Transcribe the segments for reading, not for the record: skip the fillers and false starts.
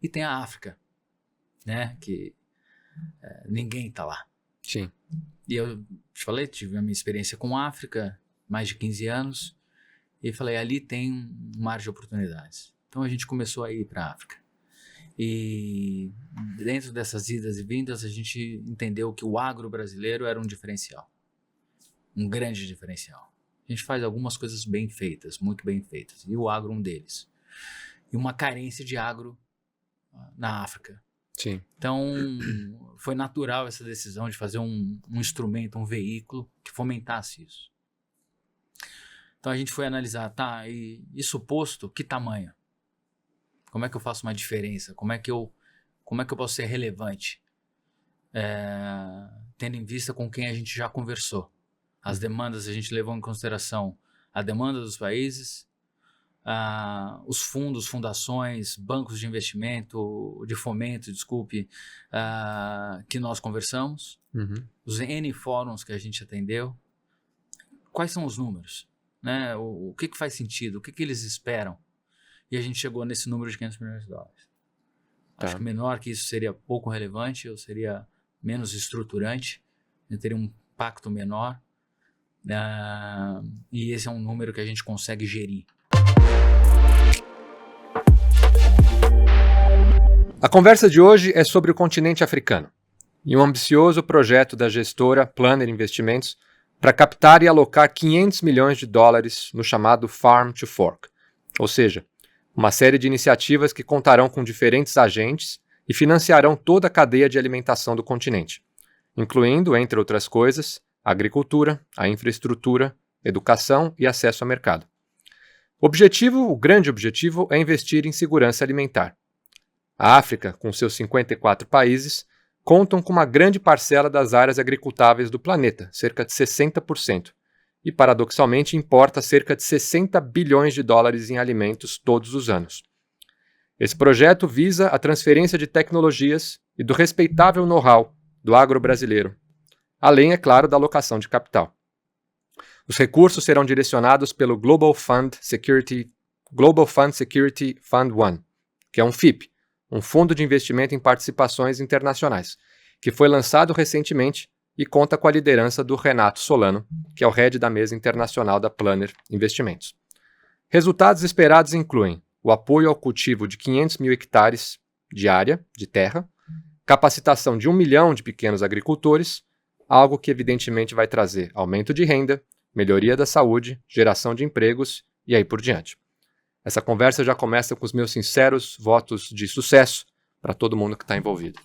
E tem a África, né? Que ninguém está lá. Sim. E eu te falei, tive a minha experiência com a África, mais de 15 anos, e falei, ali tem um mar de oportunidades. Então a gente começou a ir para a África. E dentro dessas idas e vindas, a gente entendeu que o agro brasileiro era um diferencial. Um grande diferencial. A gente faz algumas coisas bem feitas, muito bem feitas, e o agro um deles. E uma carência de agro na África. Sim. Então, foi natural essa decisão de fazer um instrumento, um veículo que fomentasse isso. Então, a gente foi analisar, tá, e isso posto, que tamanho? Como é que eu faço uma diferença? Como é que eu posso ser relevante? Tendo em vista com quem a gente já conversou. As demandas, a gente levou em consideração a demanda dos países, os fundos, fundações, bancos de investimento, de fomento, desculpe, que nós conversamos, os N fóruns que a gente atendeu. Quais são os números? Né? O que faz sentido? O que eles esperam? E a gente chegou nesse número de $500 milhões. Tá. Acho que menor que isso seria pouco relevante, ou seria menos estruturante, teria um impacto menor. E esse é um número que a gente consegue gerir. A conversa de hoje é sobre o continente africano e um ambicioso projeto da gestora Planner Investimentos para captar e alocar $500 milhões no chamado Farm to Fork, ou seja, uma série de iniciativas que contarão com diferentes agentes e financiarão toda a cadeia de alimentação do continente, incluindo, entre outras coisas, a agricultura, a infraestrutura, educação e acesso ao mercado. O grande objetivo é investir em segurança alimentar. A África, com seus 54 países, contam com uma grande parcela das áreas agricultáveis do planeta, cerca de 60%, e paradoxalmente importa cerca de $60 bilhões em alimentos todos os anos. Esse projeto visa a transferência de tecnologias e do respeitável know-how do agro brasileiro, além, é claro, da alocação de capital. Os recursos serão direcionados pelo Global Fund Security Fund One, que é um FIP, um fundo de investimento em participações internacionais, que foi lançado recentemente e conta com a liderança do Renato Solano, que é o head da mesa internacional da Planner Investimentos. Resultados esperados incluem o apoio ao cultivo de 500 mil hectares de área de terra, capacitação de 1 milhão de pequenos agricultores, algo que evidentemente vai trazer aumento de renda, melhoria da saúde, geração de empregos e aí por diante. Essa conversa já começa com os meus sinceros votos de sucesso para todo mundo que está envolvido.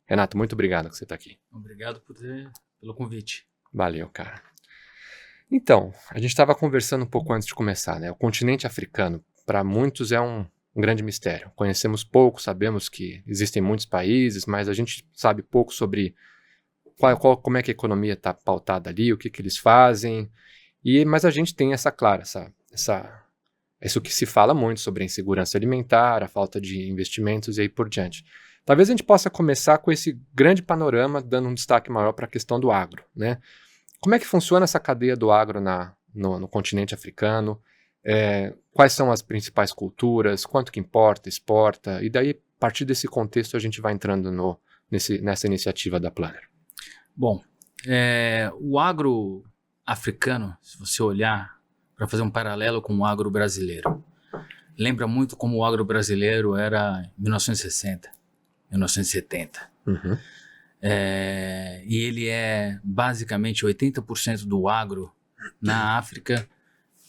Renato, muito obrigado que você está aqui. Obrigado pelo convite. Valeu, cara. Então, a gente estava conversando um pouco antes de começar, né? O continente africano, para muitos, é um grande mistério. Conhecemos pouco, sabemos que existem muitos países, mas a gente sabe pouco sobre como é que a economia está pautada ali, o que eles fazem. Mas a gente tem isso que se fala muito sobre a insegurança alimentar, a falta de investimentos e aí por diante. Talvez a gente possa começar com esse grande panorama, dando um destaque maior para a questão do agro, né? Como é que funciona essa cadeia do agro no continente africano? Quais são as principais culturas? Quanto que importa, exporta? E daí, a partir desse contexto, a gente vai entrando nessa iniciativa da Planner. Bom, o agro africano, se você olhar para fazer um paralelo com o agro brasileiro, lembra muito como o agro brasileiro era em 1960, 1970. Uhum. E ele basicamente 80% do agro na África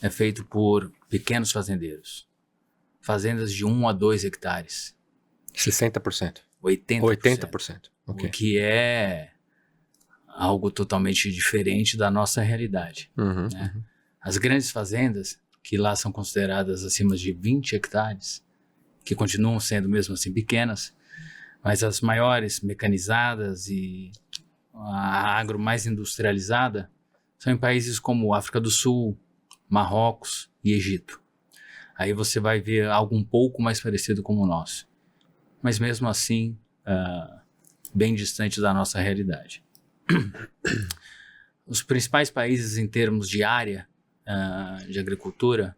é feito por pequenos fazendeiros. Fazendas de 1 a 2 hectares. 60%. 80%. Okay. O que é algo totalmente diferente da nossa realidade. Uhum, né? uhum. As grandes fazendas, que lá são consideradas acima de 20 hectares, que continuam sendo mesmo assim pequenas, mas as maiores, mecanizadas e a agro mais industrializada, são em países como África do Sul, Marrocos e Egito. Aí você vai ver algo um pouco mais parecido com o nosso. Mas mesmo assim, bem distante da nossa realidade. Os principais países em termos de área de agricultura,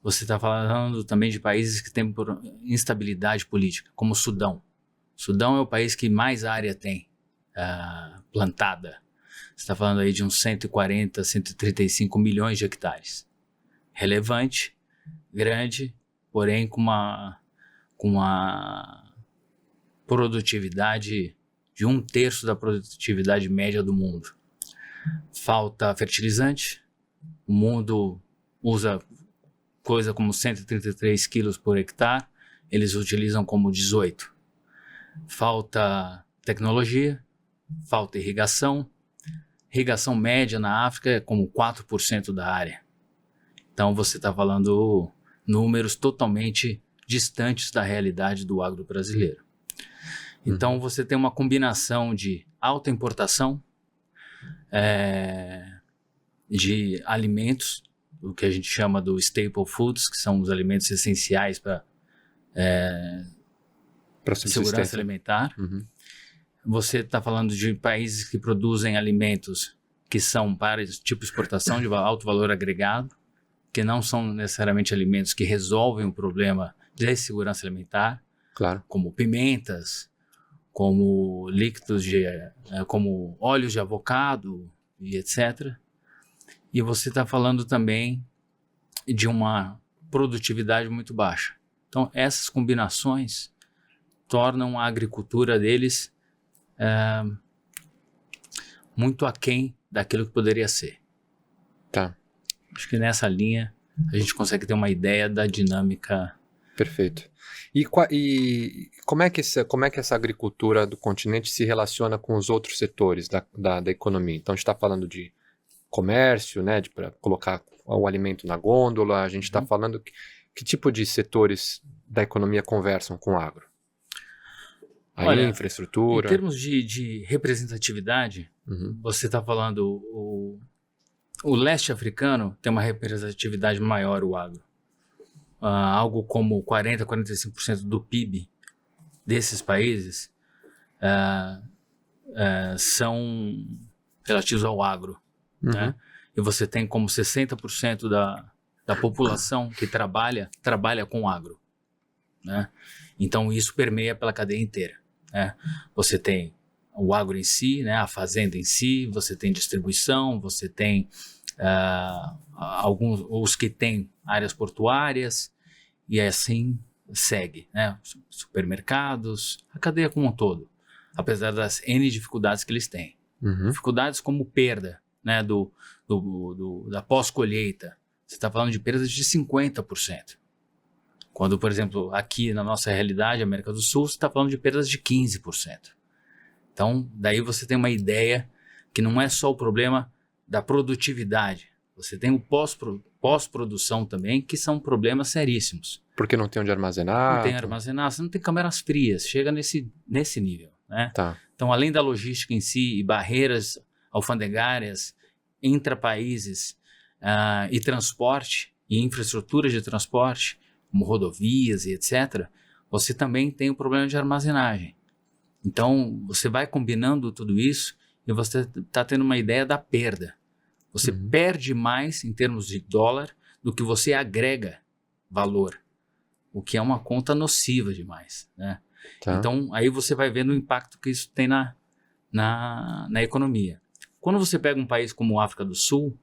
Você está falando também de países que têm instabilidade política, como o Sudão. O Sudão é o país que mais área tem plantada. Você está falando aí de uns 140, 135 milhões de hectares. Relevante, grande, porém com uma produtividade de 1/3 da produtividade média do mundo. Falta fertilizante, o mundo usa coisa como 133 quilos por hectare, eles utilizam como 18. Falta tecnologia, falta irrigação. Irrigação média na África é como 4% da área. Então você está falando números totalmente distantes da realidade do agro brasileiro. Então você tem uma combinação de alta importação, de alimentos, o que a gente chama do staple foods, que são os alimentos essenciais para segurança alimentar. Você está falando de países que produzem alimentos que são para tipo exportação de alto valor agregado, que não são necessariamente alimentos que resolvem o problema de segurança alimentar, claro, como pimentas, como líquidos como óleos de avocado e etc. E você está falando também de uma produtividade muito baixa. Então, essas combinações tornam a agricultura deles muito aquém daquilo que poderia ser. Tá. Acho que nessa linha a gente consegue ter uma ideia da dinâmica. Perfeito. E como é que essa agricultura do continente se relaciona com os outros setores da economia? Então, a gente está falando de comércio, né, para colocar o alimento na gôndola, a gente está falando que tipo de setores da economia conversam com o agro? Olha, infraestrutura. Em termos de representatividade, você está falando o leste africano tem uma representatividade maior, o agro. Algo como 40, 45% do PIB desses países são relativos ao agro. Né? E você tem como 60% da população que trabalha com agro. Né? Então isso permeia pela cadeia inteira. Né? Você tem o agro em si, né? A fazenda em si, você tem distribuição, você tem os que têm áreas portuárias, e assim segue, né? Supermercados, a cadeia como um todo, apesar das N dificuldades que eles têm. Dificuldades como perda, né? Da pós-colheita. Você está falando de perdas de 50%. Quando, por exemplo, aqui na nossa realidade, América do Sul, você está falando de perdas de 15%. Então, daí você tem uma ideia que não é só o problema da produtividade. Você tem o pós-produção também, que são problemas seríssimos. Porque não tem onde armazenar. Não tem armazenar, você não tem câmeras frias, chega nesse nível. Né? Tá. Então, além da logística em si e barreiras alfandegárias, intrapaíses e transporte, e infraestruturas de transporte, como rodovias e etc., você também tem o problema de armazenagem. Então, você vai combinando tudo isso e você está tendo uma ideia da perda. Você perde mais em termos de dólar do que você agrega valor, o que é uma conta nociva demais. Né? Tá. Então, aí você vai vendo o impacto que isso tem na economia. Quando você pega um país como a África do Sul,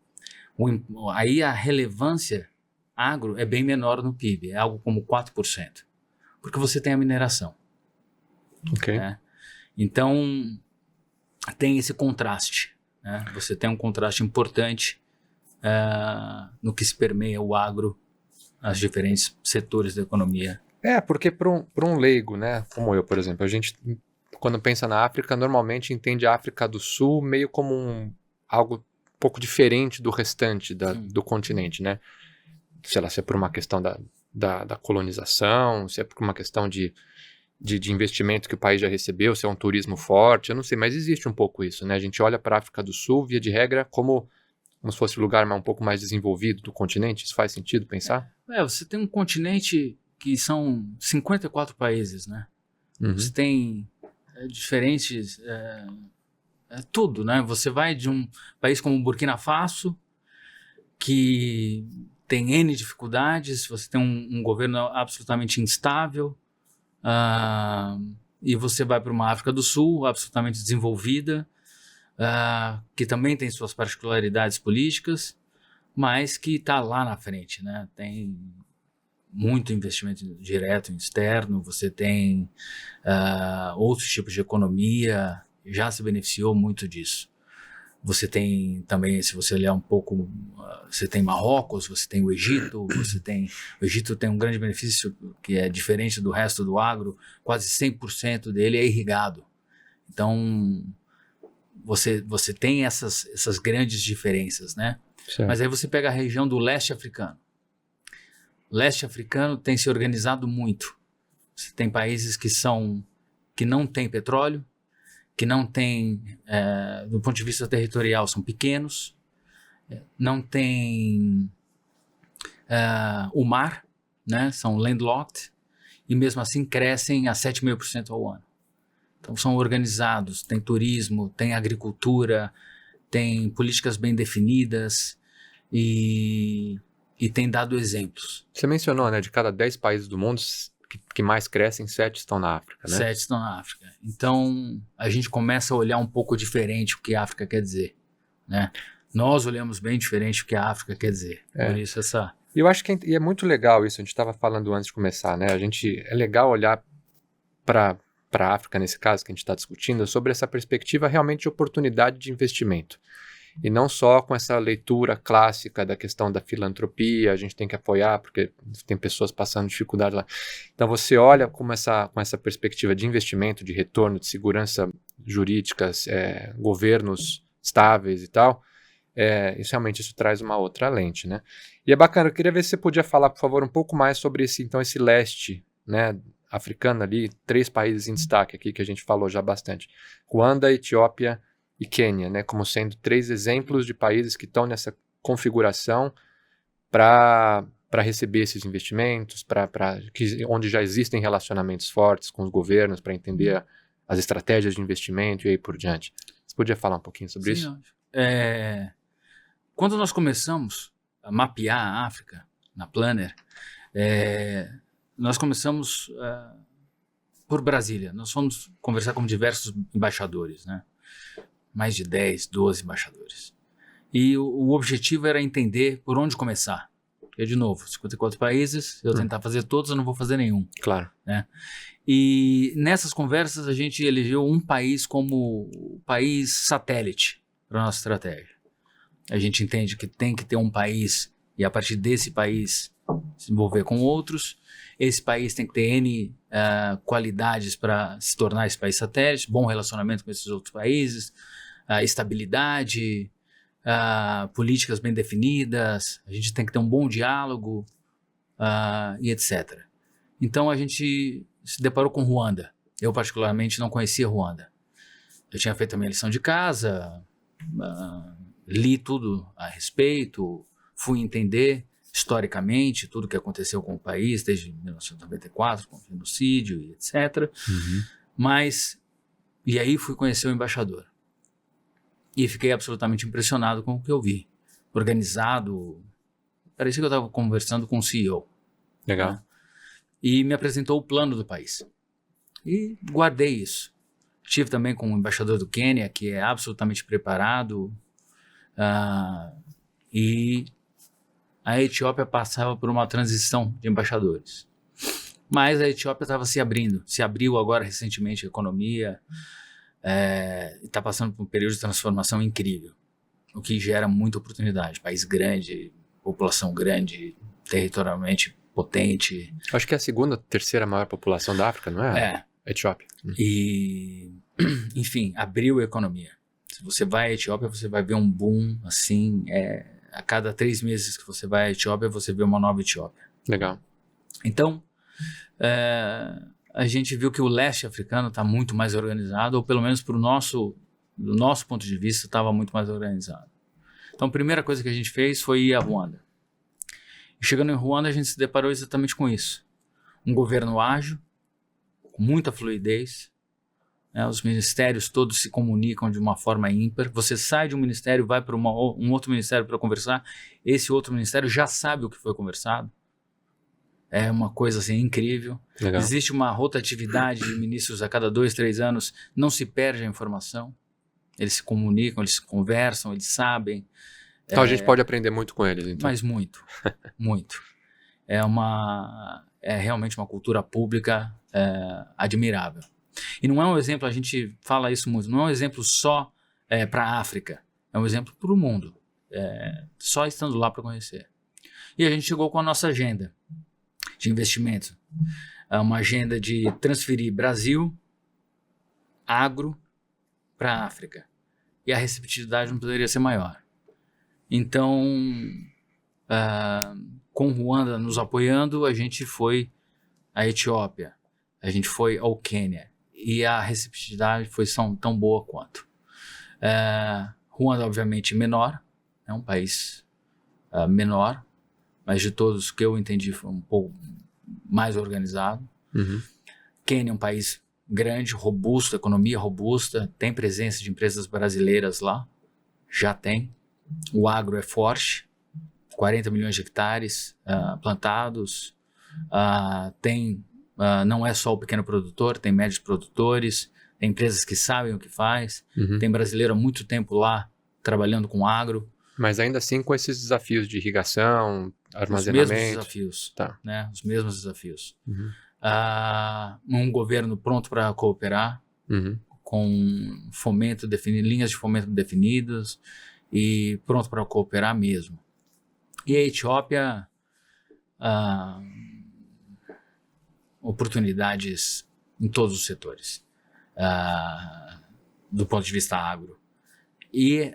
aí a relevância agro é bem menor no PIB, é algo como 4%, porque você tem a mineração. Ok. Né? Então, tem esse contraste. Né? Você tem um contraste importante no que se permeia o agro, os diferentes setores da economia. Porque para um leigo, né, como eu, por exemplo, a gente, quando pensa na África, normalmente entende a África do Sul meio como algo um pouco diferente do restante do continente, né? Sei lá, se é por uma questão da colonização, se é por uma questão de investimento que o país já recebeu, se é um turismo forte, eu não sei, mas existe um pouco isso, né? A gente olha para a África do Sul, via de regra, como se fosse o lugar um pouco mais desenvolvido do continente. Isso faz sentido pensar? Você tem um continente que são 54 países, né? Você tem diferentes... tudo, né? Você vai de um país como Burkina Faso, que tem N dificuldades, você tem um governo absolutamente instável, e você vai para uma África do Sul absolutamente desenvolvida, que também tem suas particularidades políticas, mas que está lá na frente, né? Tem muito investimento direto e externo, você tem outros tipos de economia, já se beneficiou muito disso. Você tem também, se você olhar um pouco, você tem Marrocos, você tem o Egito, o Egito tem um grande benefício que é diferente do resto do agro, quase 100% dele é irrigado. Então, você tem essas grandes diferenças, né? Certo. Mas aí você pega a região do leste africano. O leste africano tem se organizado muito. Você tem países que não têm petróleo, que não têm, do ponto de vista territorial, são pequenos, não têm o mar, né? São landlocked, e mesmo assim crescem a 7,5% ao ano. Então são organizados, tem turismo, tem agricultura, tem políticas bem definidas e tem dado exemplos. Você mencionou, né, de cada 10 países do mundo que mais crescem, 7 estão na África, né? 7 estão na África. Então a gente começa a olhar um pouco diferente o que a África quer dizer, né? Nós olhamos bem diferente o que a África quer dizer. Por isso E eu acho que é muito legal isso, a gente estava falando antes de começar, né? É legal olhar para a África, nesse caso que a gente está discutindo, sobre essa perspectiva realmente de oportunidade de investimento. E não só com essa leitura clássica da questão da filantropia, a gente tem que apoiar porque tem pessoas passando dificuldade lá. Então você olha com essa perspectiva de investimento, de retorno, de segurança jurídica, governos estáveis e tal, isso traz uma outra lente, né? E é bacana, eu queria ver se você podia falar, por favor, um pouco mais sobre esse leste, né, africano ali, 3 países em destaque aqui que a gente falou já bastante. Ruanda, Etiópia e Quênia, né, como sendo 3 exemplos de países que estão nessa configuração para receber esses investimentos, onde já existem relacionamentos fortes com os governos para entender as estratégias de investimento e aí por diante. Você podia falar um pouquinho sobre isso? Quando nós começamos a mapear a África na Planner, nós começamos por Brasília. Nós fomos conversar com diversos embaixadores, né? Mais de 10, 12 embaixadores. E o objetivo era entender por onde começar. Porque, de novo, 54 países, se eu tentar fazer todos, eu não vou fazer nenhum. Claro. Né? E nessas conversas a gente elegeu um país como o país satélite para a nossa estratégia. A gente entende que tem que ter um país e a partir desse país se envolver com outros. Esse país tem que ter N qualidades para se tornar esse país satélite, bom relacionamento com esses outros países, estabilidade, políticas bem definidas, a gente tem que ter um bom diálogo e etc. Então a gente se deparou com Ruanda. Eu particularmente não conhecia Ruanda. Eu tinha feito a minha lição de casa, li tudo a respeito, fui entender historicamente tudo o que aconteceu com o país desde 1994, com o genocídio e etc. E aí fui conhecer o embaixador. E fiquei absolutamente impressionado com o que eu vi. Organizado, parecia que eu estava conversando com o CEO. Legal. Né? E me apresentou o plano do país. E guardei isso. Estive também com o embaixador do Quênia, que é absolutamente preparado. E a Etiópia passava por uma transição de embaixadores. Mas a Etiópia estava se abriu agora recentemente a economia, está passando por um período de transformação incrível, o que gera muita oportunidade. País grande, população grande, territorialmente potente. Acho que é a segunda, terceira maior população da África, não é? A Etiópia. E, enfim, abriu a economia. Se você vai à Etiópia, você vai ver um boom, assim, a cada 3 meses que você vai à Etiópia, você vê uma nova Etiópia. Legal. Então, a gente viu que o leste africano está muito mais organizado, ou pelo menos do nosso ponto de vista, estava muito mais organizado. Então, a primeira coisa que a gente fez foi ir a Ruanda. E chegando em Ruanda, a gente se deparou exatamente com isso. Um governo ágil, com muita fluidez, né? Os ministérios todos se comunicam de uma forma ímpar. Você sai de um ministério, vai para um outro ministério para conversar, esse outro ministério já sabe o que foi conversado. É uma coisa assim incrível. Legal. Existe uma rotatividade de ministros a cada 2, 3 anos, não se perde a informação. Eles se comunicam, eles conversam, eles sabem. Então a gente pode aprender muito com eles, então. Mas muito, muito. É realmente uma cultura pública admirável. E não é um exemplo, a gente fala isso muito, não é um exemplo só para a África, é um exemplo para o mundo. Só estando lá para conhecer. E a gente chegou com a nossa agenda de investimento. Uma agenda de transferir Brasil, agro, para a África. E a receptividade não poderia ser maior. Então, com Ruanda nos apoiando, a gente foi à Etiópia, a gente foi ao Quênia. E a receptividade foi tão boa quanto. Ruanda, obviamente, menor, é um país menor, mas de todos que eu entendi foi um pouco mais organizado. Uhum. Quênia é um país grande, robusto, economia robusta, tem presença de empresas brasileiras lá, já tem. O agro é forte, 40 milhões de hectares plantados, não é só o pequeno produtor, tem médios produtores, tem empresas que sabem o que faz, tem brasileiro há muito tempo lá trabalhando com agro. Mas ainda assim com esses desafios de irrigação, armazenamento. Os mesmos desafios. Tá. Né? Os mesmos desafios. Um governo pronto para cooperar, com fomento definido, linhas de fomento definidas e pronto para cooperar mesmo. E a Etiópia, oportunidades em todos os setores, do ponto de vista agro. E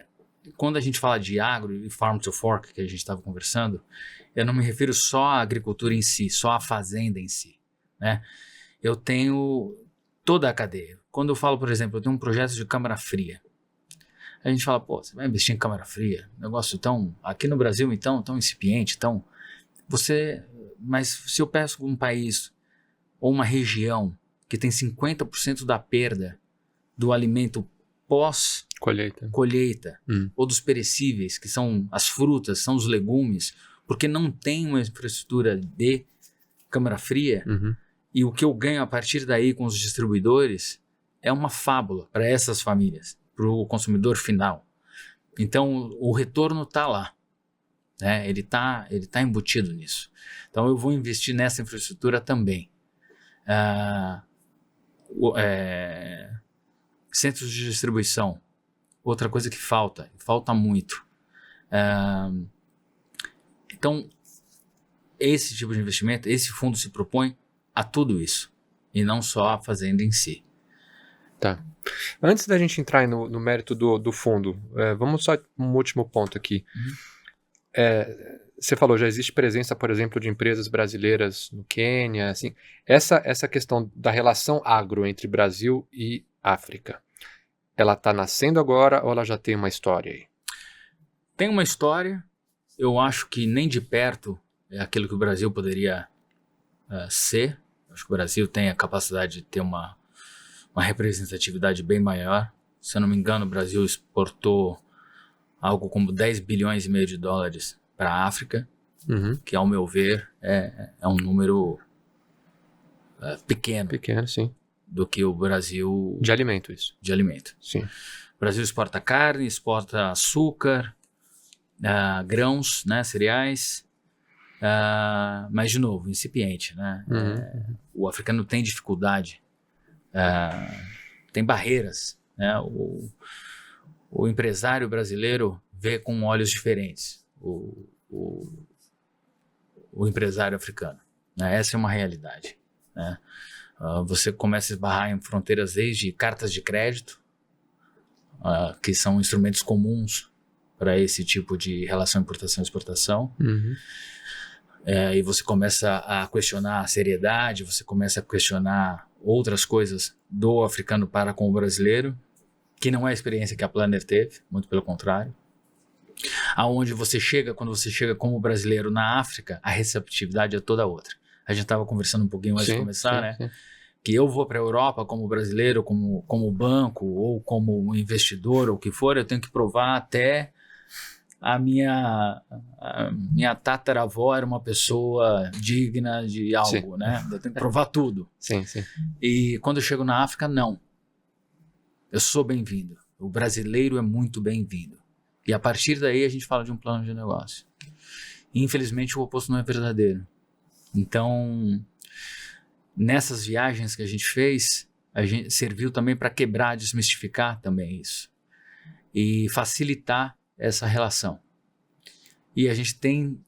quando a gente fala de agro e farm to fork, que a gente estava conversando, eu não me refiro só à agricultura em si, só à fazenda em si, né? Eu tenho toda a cadeia. Quando eu falo, por exemplo, eu tenho um projeto de câmara fria. A gente fala, pô, você vai investir em câmara fria? Negócio tão, aqui no Brasil, então, tão incipiente, mas se eu peço um país ou uma região que tem 50% da perda do alimento pós-colheita, ou dos perecíveis, que são as frutas, são os legumes, porque não tem uma infraestrutura de câmara fria, e o que eu ganho a partir daí com os distribuidores é uma fábula para essas famílias, para o consumidor final. Então, o retorno está lá, né? Ele tá embutido nisso. Então, eu vou investir nessa infraestrutura também. Centros de distribuição, outra coisa que falta muito. Então, esse tipo de investimento, esse fundo se propõe a tudo isso, e não só a fazenda em si. Tá. Antes da gente entrar no mérito do fundo, vamos só um último ponto aqui. Você falou, já existe presença, por exemplo, de empresas brasileiras no Quênia, assim. Essa questão da relação agro entre Brasil e África, ela está nascendo agora ou ela já tem uma história aí? Tem uma história, eu acho que nem de perto é aquilo que o Brasil poderia ser. Acho que o Brasil tem a capacidade de ter uma representatividade bem maior. Se eu não me engano, o Brasil exportou algo como 10 bilhões e meio de dólares para a África, que, ao meu ver, é um número pequeno. Pequeno, sim. Do que o Brasil... De alimento, isso. De alimento. Sim. O Brasil exporta carne, exporta açúcar, grãos, né, cereais, mas, de novo, incipiente, né? O africano tem dificuldade, tem barreiras, né? O empresário brasileiro vê com olhos diferentes o empresário africano, né? Essa é uma realidade, né? Você começa a esbarrar em fronteiras desde cartas de crédito, que são instrumentos comuns para esse tipo de relação importação e exportação. E você começa a questionar a seriedade, você começa a questionar outras coisas do africano para com o brasileiro, que não é a experiência que a Planner teve, muito pelo contrário. Aonde você chega, quando você chega como brasileiro na África, a receptividade é toda outra. A gente estava conversando um pouquinho antes de começar, né? Sim. que eu vou para a Europa como brasileiro, como banco ou como investidor ou o que for, eu tenho que provar até a minha tataravó era uma pessoa digna de algo, Sim. né? Eu tenho que provar tudo. Sim, sim. E quando eu chego na África, não. Eu sou bem-vindo. O brasileiro é muito bem-vindo. E a partir daí a gente fala de um plano de negócio. E, infelizmente o oposto não é verdadeiro. Então, nessas viagens que a gente fez, a gente serviu também para quebrar, desmistificar também isso. E facilitar essa relação. E a gente tem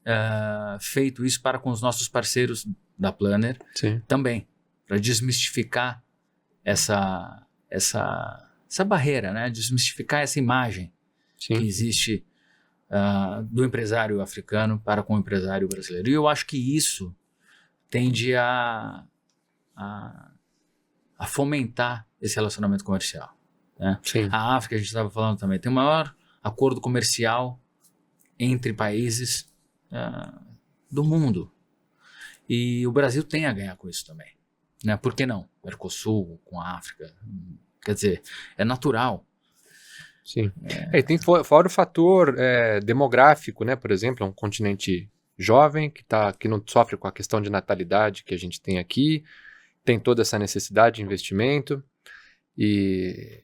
feito isso para com os nossos parceiros da Planner Sim. também, para desmistificar essa barreira, né? Desmistificar essa imagem Sim. que existe do empresário africano para com o empresário brasileiro. E eu acho que isso tende a fomentar esse relacionamento comercial. Né? Sim. A África, a gente estava falando também, tem o maior acordo comercial entre países do mundo. E o Brasil tem a ganhar com isso também. Né? Por que não? Mercosul, com a África. Quer dizer, é natural. Sim. E tem fora o fator demográfico, né? Por exemplo, é um continente jovem que não sofre com a questão de natalidade que a gente tem aqui, tem toda essa necessidade de investimento e,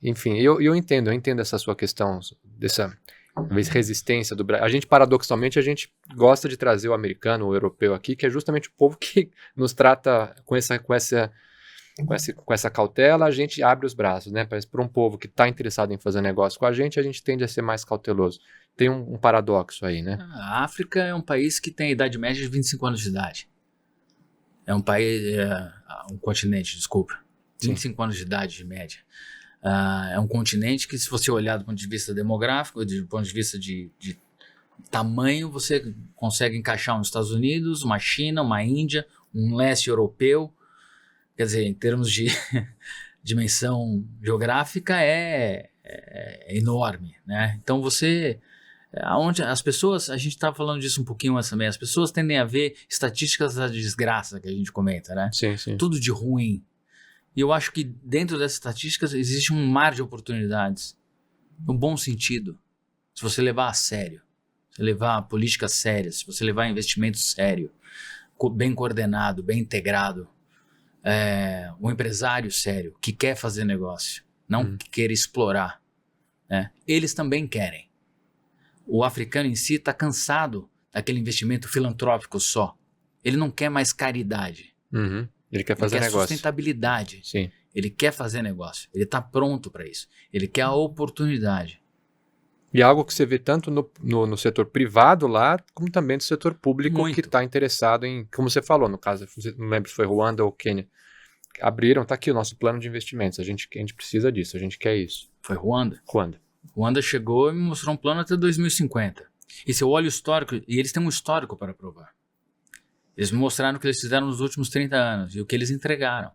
enfim, eu entendo essa sua questão dessa talvez resistência do Brasil. A gente, paradoxalmente, a gente gosta de trazer o americano, o europeu aqui, que é justamente o povo que nos trata com essa cautela, a gente abre os braços, né? Mas para um povo que está interessado em fazer negócio com a gente tende a ser mais cauteloso. Tem um paradoxo aí, né? A África é um país que tem a idade média de 25 anos de idade. É um país, um continente, desculpa, 25 Sim. anos de idade de média. É um continente que, se você olhar do ponto de vista demográfico, do ponto de vista de tamanho, você consegue encaixar uns Estados Unidos, uma China, uma Índia, um leste europeu. Quer dizer, em termos de dimensão geográfica, é enorme, né? Então onde as pessoas, a gente estava falando disso um pouquinho antes também, as pessoas tendem a ver estatísticas da desgraça que a gente comenta, né? Sim, sim. Tudo de ruim. E eu acho que dentro dessas estatísticas existe um mar de oportunidades, no bom sentido. Se você levar a sério, se levar a política séria, se você levar investimento sério, bem coordenado, bem integrado, um empresário sério que quer fazer negócio, não que queira explorar, né? Eles também querem. O africano em si está cansado daquele investimento filantrópico só. Ele não quer mais caridade. Uhum. Ele quer fazer negócio. Sustentabilidade. Sim. Ele quer fazer negócio. Ele está pronto para isso. Ele quer a oportunidade. E é algo que você vê tanto no setor privado lá, como também no setor público. Muito. Que está interessado em, como você falou, no caso, não lembro se foi Ruanda ou Quênia, abriram, está aqui o nosso plano de investimentos, a gente precisa disso, a gente quer isso. Foi Ruanda? Ruanda chegou e me mostrou um plano até 2050. E se eu olho o histórico, e eles têm um histórico para provar. Eles me mostraram o que eles fizeram nos últimos 30 anos e o que eles entregaram.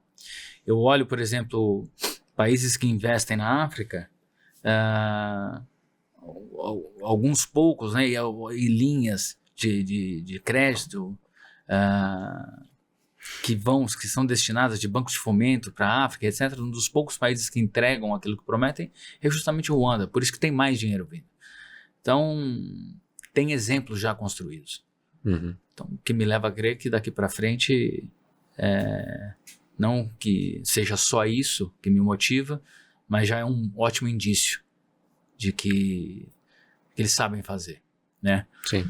Eu olho, por exemplo, países que investem na África, alguns poucos, né, e linhas de crédito que são destinadas de bancos de fomento para a África, etc. Um dos poucos países que entregam aquilo que prometem é justamente o Ruanda, por isso que tem mais dinheiro vindo. Então, tem exemplos já construídos. Uhum. Então, o que me leva a crer que daqui para frente, não que seja só isso que me motiva, mas já é um ótimo indício de que eles sabem fazer, né? Sim.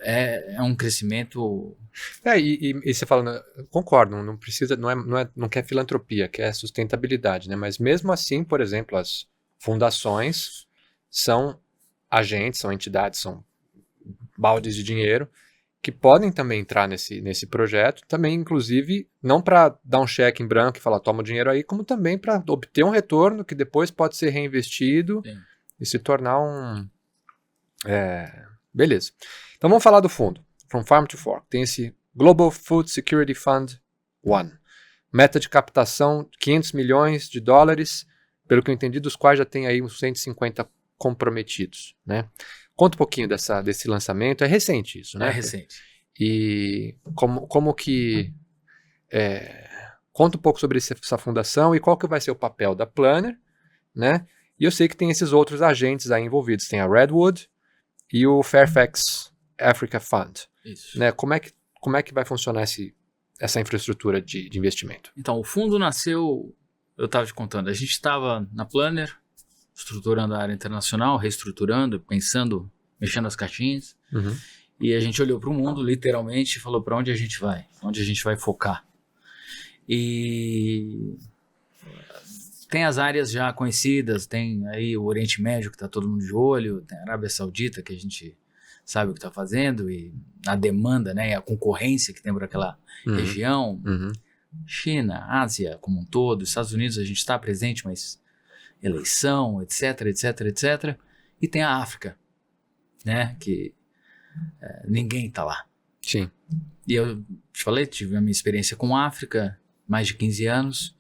É um crescimento... E você fala, concordo, não precisa, não quer filantropia, quer sustentabilidade, né? Mas mesmo assim, por exemplo, as fundações são agentes, são entidades, são baldes de dinheiro que podem também entrar nesse projeto, também inclusive não para dar um cheque em branco e falar toma o dinheiro aí, como também para obter um retorno que depois pode ser reinvestido. Sim. E se tornar beleza. Então vamos falar do fundo, From Farm to Fork. Tem esse Global Food Security Fund 1. Meta de captação $500 milhões, pelo que eu entendi, dos quais já tem aí uns 150 comprometidos, né? Conta um pouquinho desse lançamento. É recente isso, né? É recente. E como que Conta um pouco sobre essa fundação e qual que vai ser o papel da Planner, né? E eu sei que tem esses outros agentes aí envolvidos. Tem a Redwood e o Fairfax Africa Fund. Isso. Né? Como é que vai funcionar essa infraestrutura de investimento? Então, o fundo nasceu, eu estava te contando, a gente estava na Planner, estruturando a área internacional, reestruturando, pensando, mexendo as caixinhas, e a gente olhou para o mundo, literalmente, e falou para onde a gente vai focar. E tem as áreas já conhecidas, tem aí o Oriente Médio que está todo mundo de olho, tem a Arábia Saudita que a gente sabe o que está fazendo, e a demanda, né, e a concorrência que tem por aquela região, China, Ásia como um todo, Estados Unidos a gente está presente, mas eleição, etc, etc, etc. E tem a África, né, que ninguém está lá. Sim. E eu te falei, tive a minha experiência com a África, mais de 15 anos,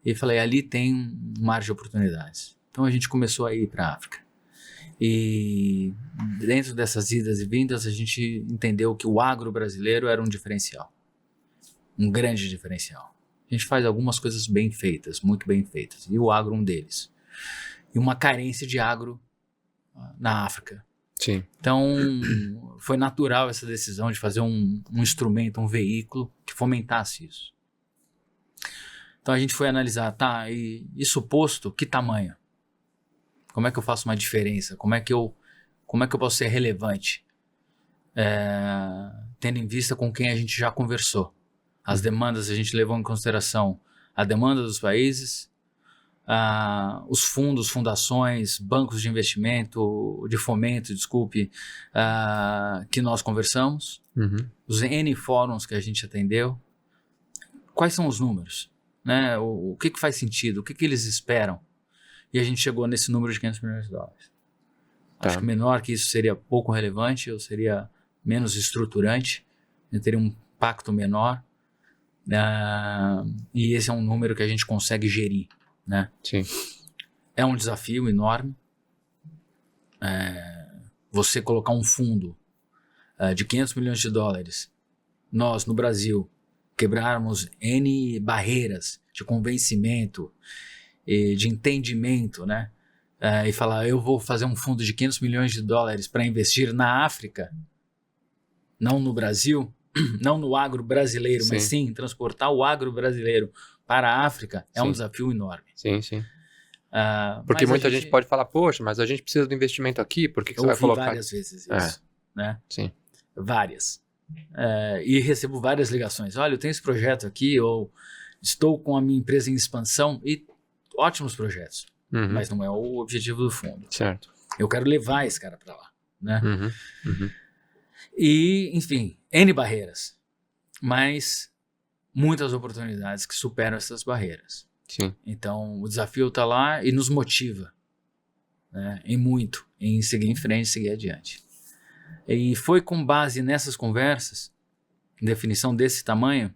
e falei, ali tem um mar de oportunidades. Então a gente começou a ir para a África. E dentro dessas idas e vindas, a gente entendeu que o agro brasileiro era um diferencial. Um grande diferencial. A gente faz algumas coisas bem feitas, muito bem feitas, e o agro um deles. E uma carência de agro na África. Sim. Então, foi natural essa decisão de fazer um instrumento, um veículo que fomentasse isso. Então, a gente foi analisar, tá, e isso posto, que tamanho? Como é que eu faço uma diferença? Como é que eu posso ser relevante? Tendo em vista com quem a gente já conversou. As demandas, a gente levou em consideração a demanda dos países, os fundos, fundações, bancos de investimento, de fomento, desculpe, que nós conversamos, os N fóruns que a gente atendeu. Quais são os números? Né? O que faz sentido? O que eles esperam? E a gente chegou nesse número de 500 milhões de dólares. Tá. Acho que menor que isso seria pouco relevante, ou seria menos estruturante, teria um impacto menor. E esse é um número que a gente consegue gerir, né? Sim. É um desafio enorme. Você colocar um fundo de 500 milhões de dólares, nós no Brasil quebrarmos N barreiras de convencimento e de entendimento, né? E falar, eu vou fazer um fundo de 500 milhões de dólares para investir na África, não no Brasil, não no agro brasileiro, mas sim transportar o agro brasileiro para a África, é um desafio enorme. Sim, sim. Porque muita gente pode falar, poxa, mas a gente precisa do investimento aqui, por que você vai colocar? Várias vezes isso, né? Sim. Várias. E recebo várias ligações. Olha, eu tenho esse projeto aqui, ou estou com a minha empresa em expansão, e ótimos projetos, mas não é o objetivo do fundo. Certo. Eu quero levar esse cara para lá, né? E, enfim, N barreiras, mas muitas oportunidades que superam essas barreiras. Sim. Então, o desafio está lá e nos motiva, né, em seguir em frente, seguir adiante. E foi com base nessas conversas, definição desse tamanho,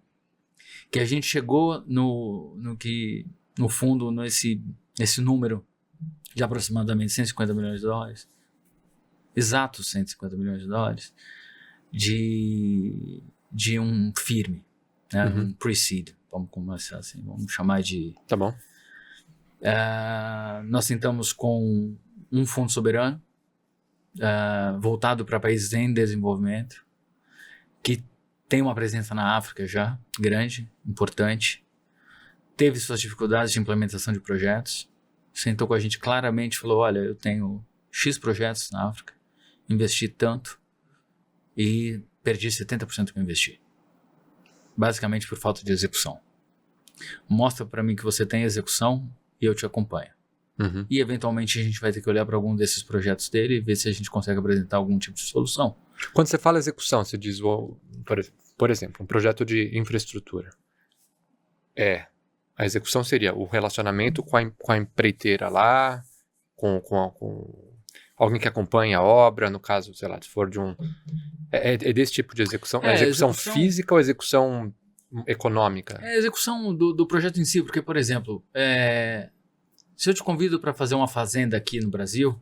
que a gente chegou no fundo, nesse número de aproximadamente 150 milhões de dólares, exatos 150 milhões de dólares, de um firme, né, um pre-seed, vamos começar assim, vamos chamar de... Tá bom. Nós sentamos com um fundo soberano, voltado para países em desenvolvimento, que tem uma presença na África já, grande, importante, teve suas dificuldades de implementação de projetos, sentou com a gente claramente e falou, olha, eu tenho X projetos na África, investi tanto e perdi 70% do que eu investi. Basicamente por falta de execução. Mostra para mim que você tem execução e eu te acompanho. E eventualmente a gente vai ter que olhar para algum desses projetos dele e ver se a gente consegue apresentar algum tipo de solução. Quando você fala execução, você diz, por exemplo, um projeto de infraestrutura. A execução seria o relacionamento com a empreiteira lá, com alguém que acompanha a obra, no caso, sei lá, se for de um... É desse tipo de execução? É execução física ou execução econômica? É a execução do projeto em si, porque, por exemplo, se eu te convido para fazer uma fazenda aqui no Brasil,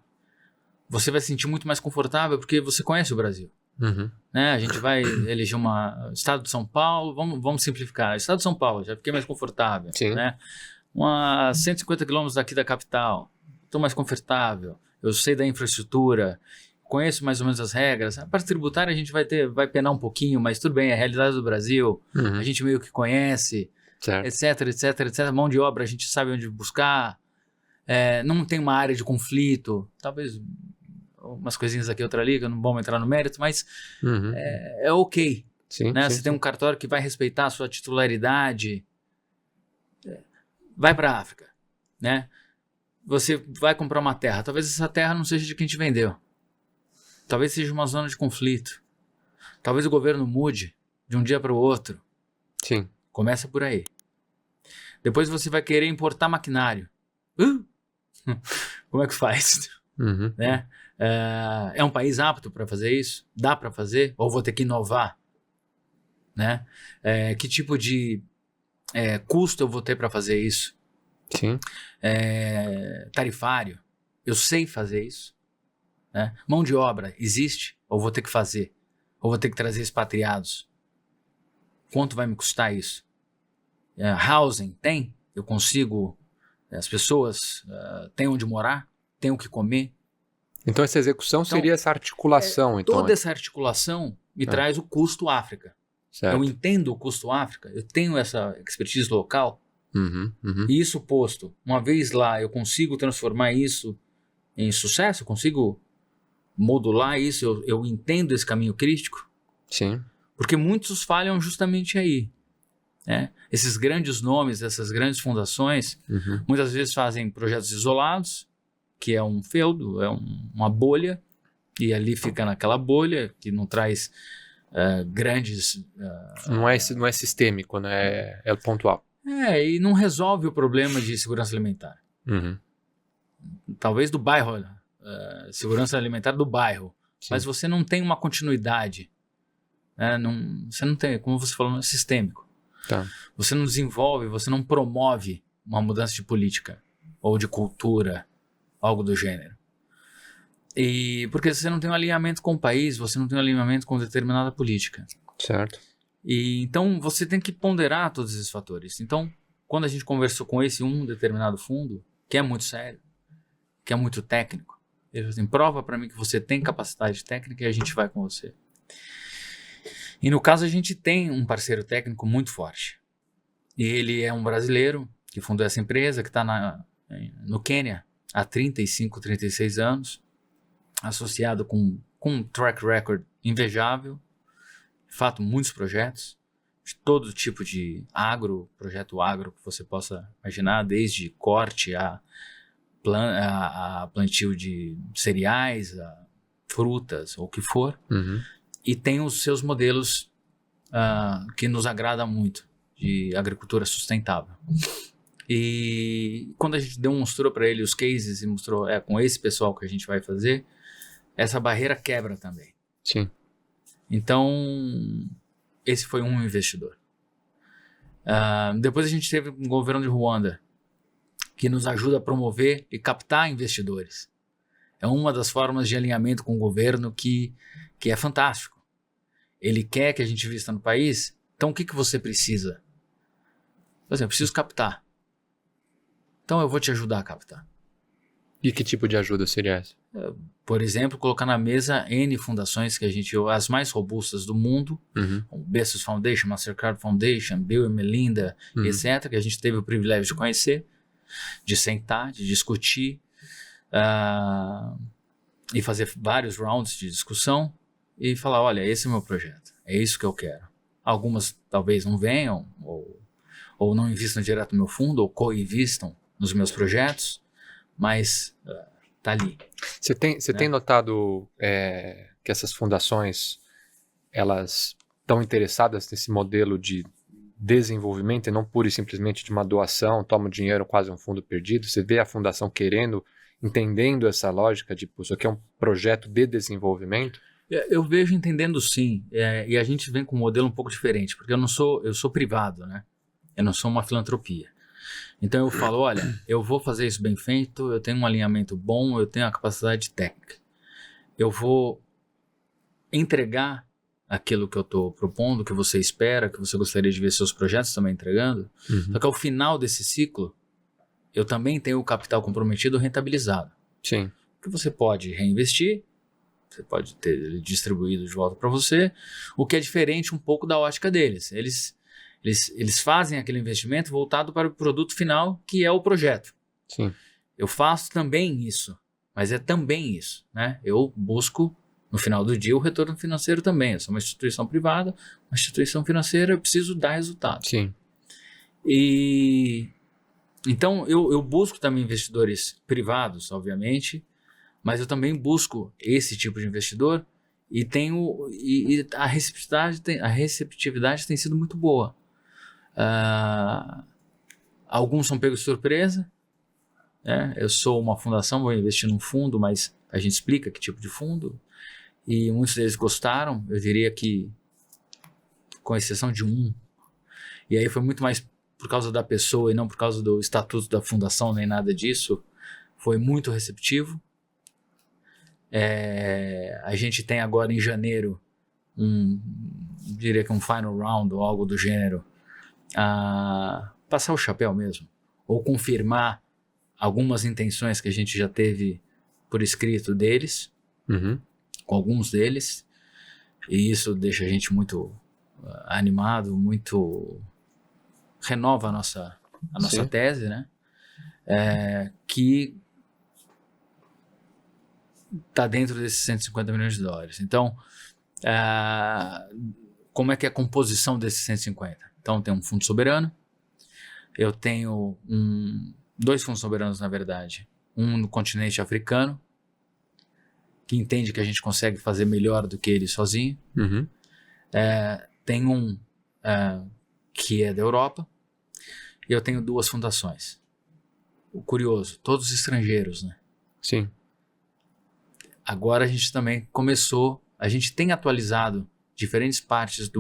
você vai se sentir muito mais confortável porque você conhece o Brasil. Uhum. Né? A gente vai eleger Estado de São Paulo, vamos simplificar. Estado de São Paulo, já fiquei mais confortável. Sim. Né? 150 quilômetros daqui da capital, estou mais confortável, eu sei da infraestrutura, conheço mais ou menos as regras. A parte tributária a gente vai penar um pouquinho, mas tudo bem, é a realidade do Brasil, a gente meio que conhece, certo. etc. Mão de obra a gente sabe onde buscar, não tem uma área de conflito, talvez umas coisinhas aqui, outra ali, que não vamos entrar no mérito, mas é ok. Sim, né? sim, Você tem um cartório que vai respeitar a sua titularidade, vai para a África, né? Você vai comprar uma terra, talvez essa terra não seja de quem te vendeu, talvez seja uma zona de conflito, talvez o governo mude de um dia para o outro. Sim. Começa por aí. Depois você vai querer importar maquinário. Como é que faz? Né? É um país apto para fazer isso? Dá para fazer? Ou vou ter que inovar? Né? Que tipo de custo eu vou ter para fazer isso? Sim. Tarifário? Eu sei fazer isso? Né? Mão de obra existe? Ou vou ter que fazer? Ou vou ter que trazer expatriados? Quanto vai me custar isso? Housing? Tem? Eu consigo? As pessoas têm onde morar? Têm o que comer? Então essa execução seria essa articulação. Toda essa articulação me traz o custo África. Certo. Eu entendo o custo África, eu tenho essa expertise local. E isso posto, uma vez lá eu consigo transformar isso em sucesso, eu consigo modular isso, eu entendo esse caminho crítico. Sim. Porque muitos falham justamente aí. Né? Esses grandes nomes, essas grandes fundações, muitas vezes fazem projetos isolados, que é um feudo, é uma bolha, e ali fica naquela bolha, que não traz grandes... não é sistêmico, né? É pontual. E não resolve o problema de segurança alimentar. Talvez do bairro, segurança alimentar do bairro, Sim. mas você não tem uma continuidade. Você não tem, como você falou, não é sistêmico. Tá. Você não desenvolve, você não promove uma mudança de política ou de cultura, algo do gênero. E porque você não tem um alinhamento com o país, você não tem um alinhamento com determinada política. Certo. E então você tem que ponderar todos esses fatores. Então, quando a gente conversou com esse determinado fundo, que é muito sério, que é muito técnico, ele falou assim, prova para mim que você tem capacidade técnica e a gente vai com você. E no caso a gente tem um parceiro técnico muito forte. E ele é um brasileiro que fundou essa empresa, que está no Quênia há 35, 36 anos, associado com um track record invejável, de fato muitos projetos, de todo tipo de projeto agro que você possa imaginar, desde corte a plantio de cereais, a frutas, ou o que for. E tem os seus modelos que nos agradam muito, de agricultura sustentável. E quando a gente demonstrou para ele os cases e mostrou, com esse pessoal que a gente vai fazer, essa barreira quebra também. Sim. Então, esse foi um investidor. Depois a gente teve um governo de Ruanda, que nos ajuda a promover e captar investidores. É uma das formas de alinhamento com o governo que é fantástico. Ele quer que a gente invista no país, então o que você precisa? Por exemplo, eu preciso captar. Então eu vou te ajudar a captar. E que tipo de ajuda seria essa? Por exemplo, colocar na mesa N fundações que as mais robustas do mundo, o Bezos Foundation, Mastercard Foundation, Bill e Melinda, etc., que a gente teve o privilégio de conhecer, de sentar, de discutir, e fazer vários rounds de discussão e falar, olha, esse é o meu projeto, é isso que eu quero. Algumas talvez não venham, ou não investam direto no meu fundo, ou co-investam nos meus projetos, mas tá ali. Você tem notado que essas fundações, elas estão interessadas nesse modelo de desenvolvimento e não pura e simplesmente de uma doação, toma o dinheiro, quase um fundo perdido? Você vê a fundação entendendo essa lógica de, isso aqui é um projeto de desenvolvimento? Eu vejo entendendo sim, e a gente vem com um modelo um pouco diferente, porque eu sou privado, né? Eu não sou uma filantropia. Então eu falo, olha, eu vou fazer isso bem feito, eu tenho um alinhamento bom, eu tenho a capacidade técnica. Eu vou entregar aquilo que eu estou propondo, que você espera, que você gostaria de ver seus projetos também entregando. Uhum. Só que ao final desse ciclo, eu também tenho o capital comprometido rentabilizado. Sim. Que você pode reinvestir, você pode ter ele distribuído de volta para você, o que é diferente um pouco da ótica deles. Eles fazem aquele investimento voltado para o produto final, que é o projeto. Sim. Eu faço também isso, mas é também isso, né? Eu busco, no final do dia, o retorno financeiro também. Eu sou uma instituição privada, uma instituição financeira, eu preciso dar resultado. Sim. E então eu busco também investidores privados, obviamente, mas eu também busco esse tipo de investidor e a receptividade tem sido muito boa. Alguns são pegos de surpresa, né? Eu sou uma fundação, vou investir num fundo, mas a gente explica que tipo de fundo, e muitos deles gostaram, eu diria que com exceção de um, e aí foi muito mais por causa da pessoa e não por causa do estatuto da fundação nem nada disso, foi muito receptivo. A gente tem agora em janeiro diria que um final round ou algo do gênero, passar o chapéu mesmo, ou confirmar algumas intenções que a gente já teve por escrito deles, Uhum. com alguns deles, e isso deixa a gente muito animado, muito renova a nossa Sim. tese, né? Que está dentro desses 150 milhões de dólares. Então, como é que é a composição desses 150? Então, tem um fundo soberano, eu tenho dois fundos soberanos, na verdade. Um no continente africano, que entende que a gente consegue fazer melhor do que ele sozinho. Uhum. Tem um que é da Europa, e eu tenho duas fundações. O curioso, todos estrangeiros, né? Sim. Agora a gente também começou, a gente tem atualizado diferentes partes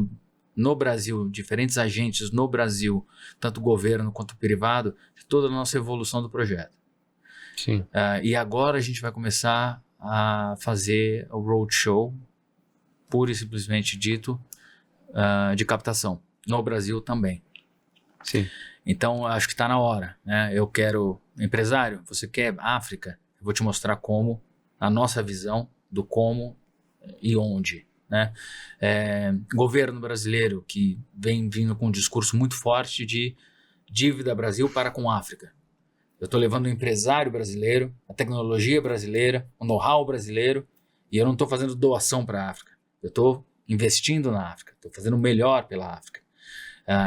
no Brasil, diferentes agentes no Brasil, tanto governo quanto privado, de toda a nossa evolução do projeto. Sim. E agora a gente vai começar a fazer o roadshow, pura e simplesmente dito, de captação, no Brasil também. Sim. Então, acho que está na hora, né? Eu quero empresário, você quer África? Eu vou te mostrar como, a nossa visão do como e onde, né? Governo brasileiro que vem vindo com um discurso muito forte de dívida Brasil para com África. Eu estou levando o empresário brasileiro, a tecnologia brasileira, o know-how brasileiro, e eu não estou fazendo doação para a África. Eu estou investindo na África, estou fazendo o melhor pela África,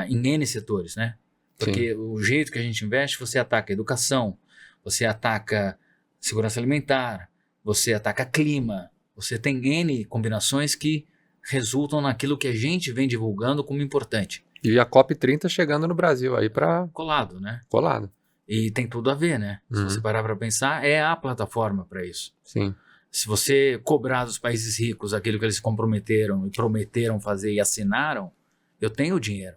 em N setores, né? Porque o jeito que a gente investe, você ataca a educação, você ataca segurança alimentar, você ataca clima, você tem N combinações que resultam naquilo que a gente vem divulgando como importante. E a COP30 chegando no Brasil aí para... Colado, né? Colado. E tem tudo a ver, né? Se você parar para pensar, é a plataforma para isso. Sim. Se você cobrar dos países ricos aquilo que eles se comprometeram e prometeram fazer e assinaram, eu tenho o dinheiro.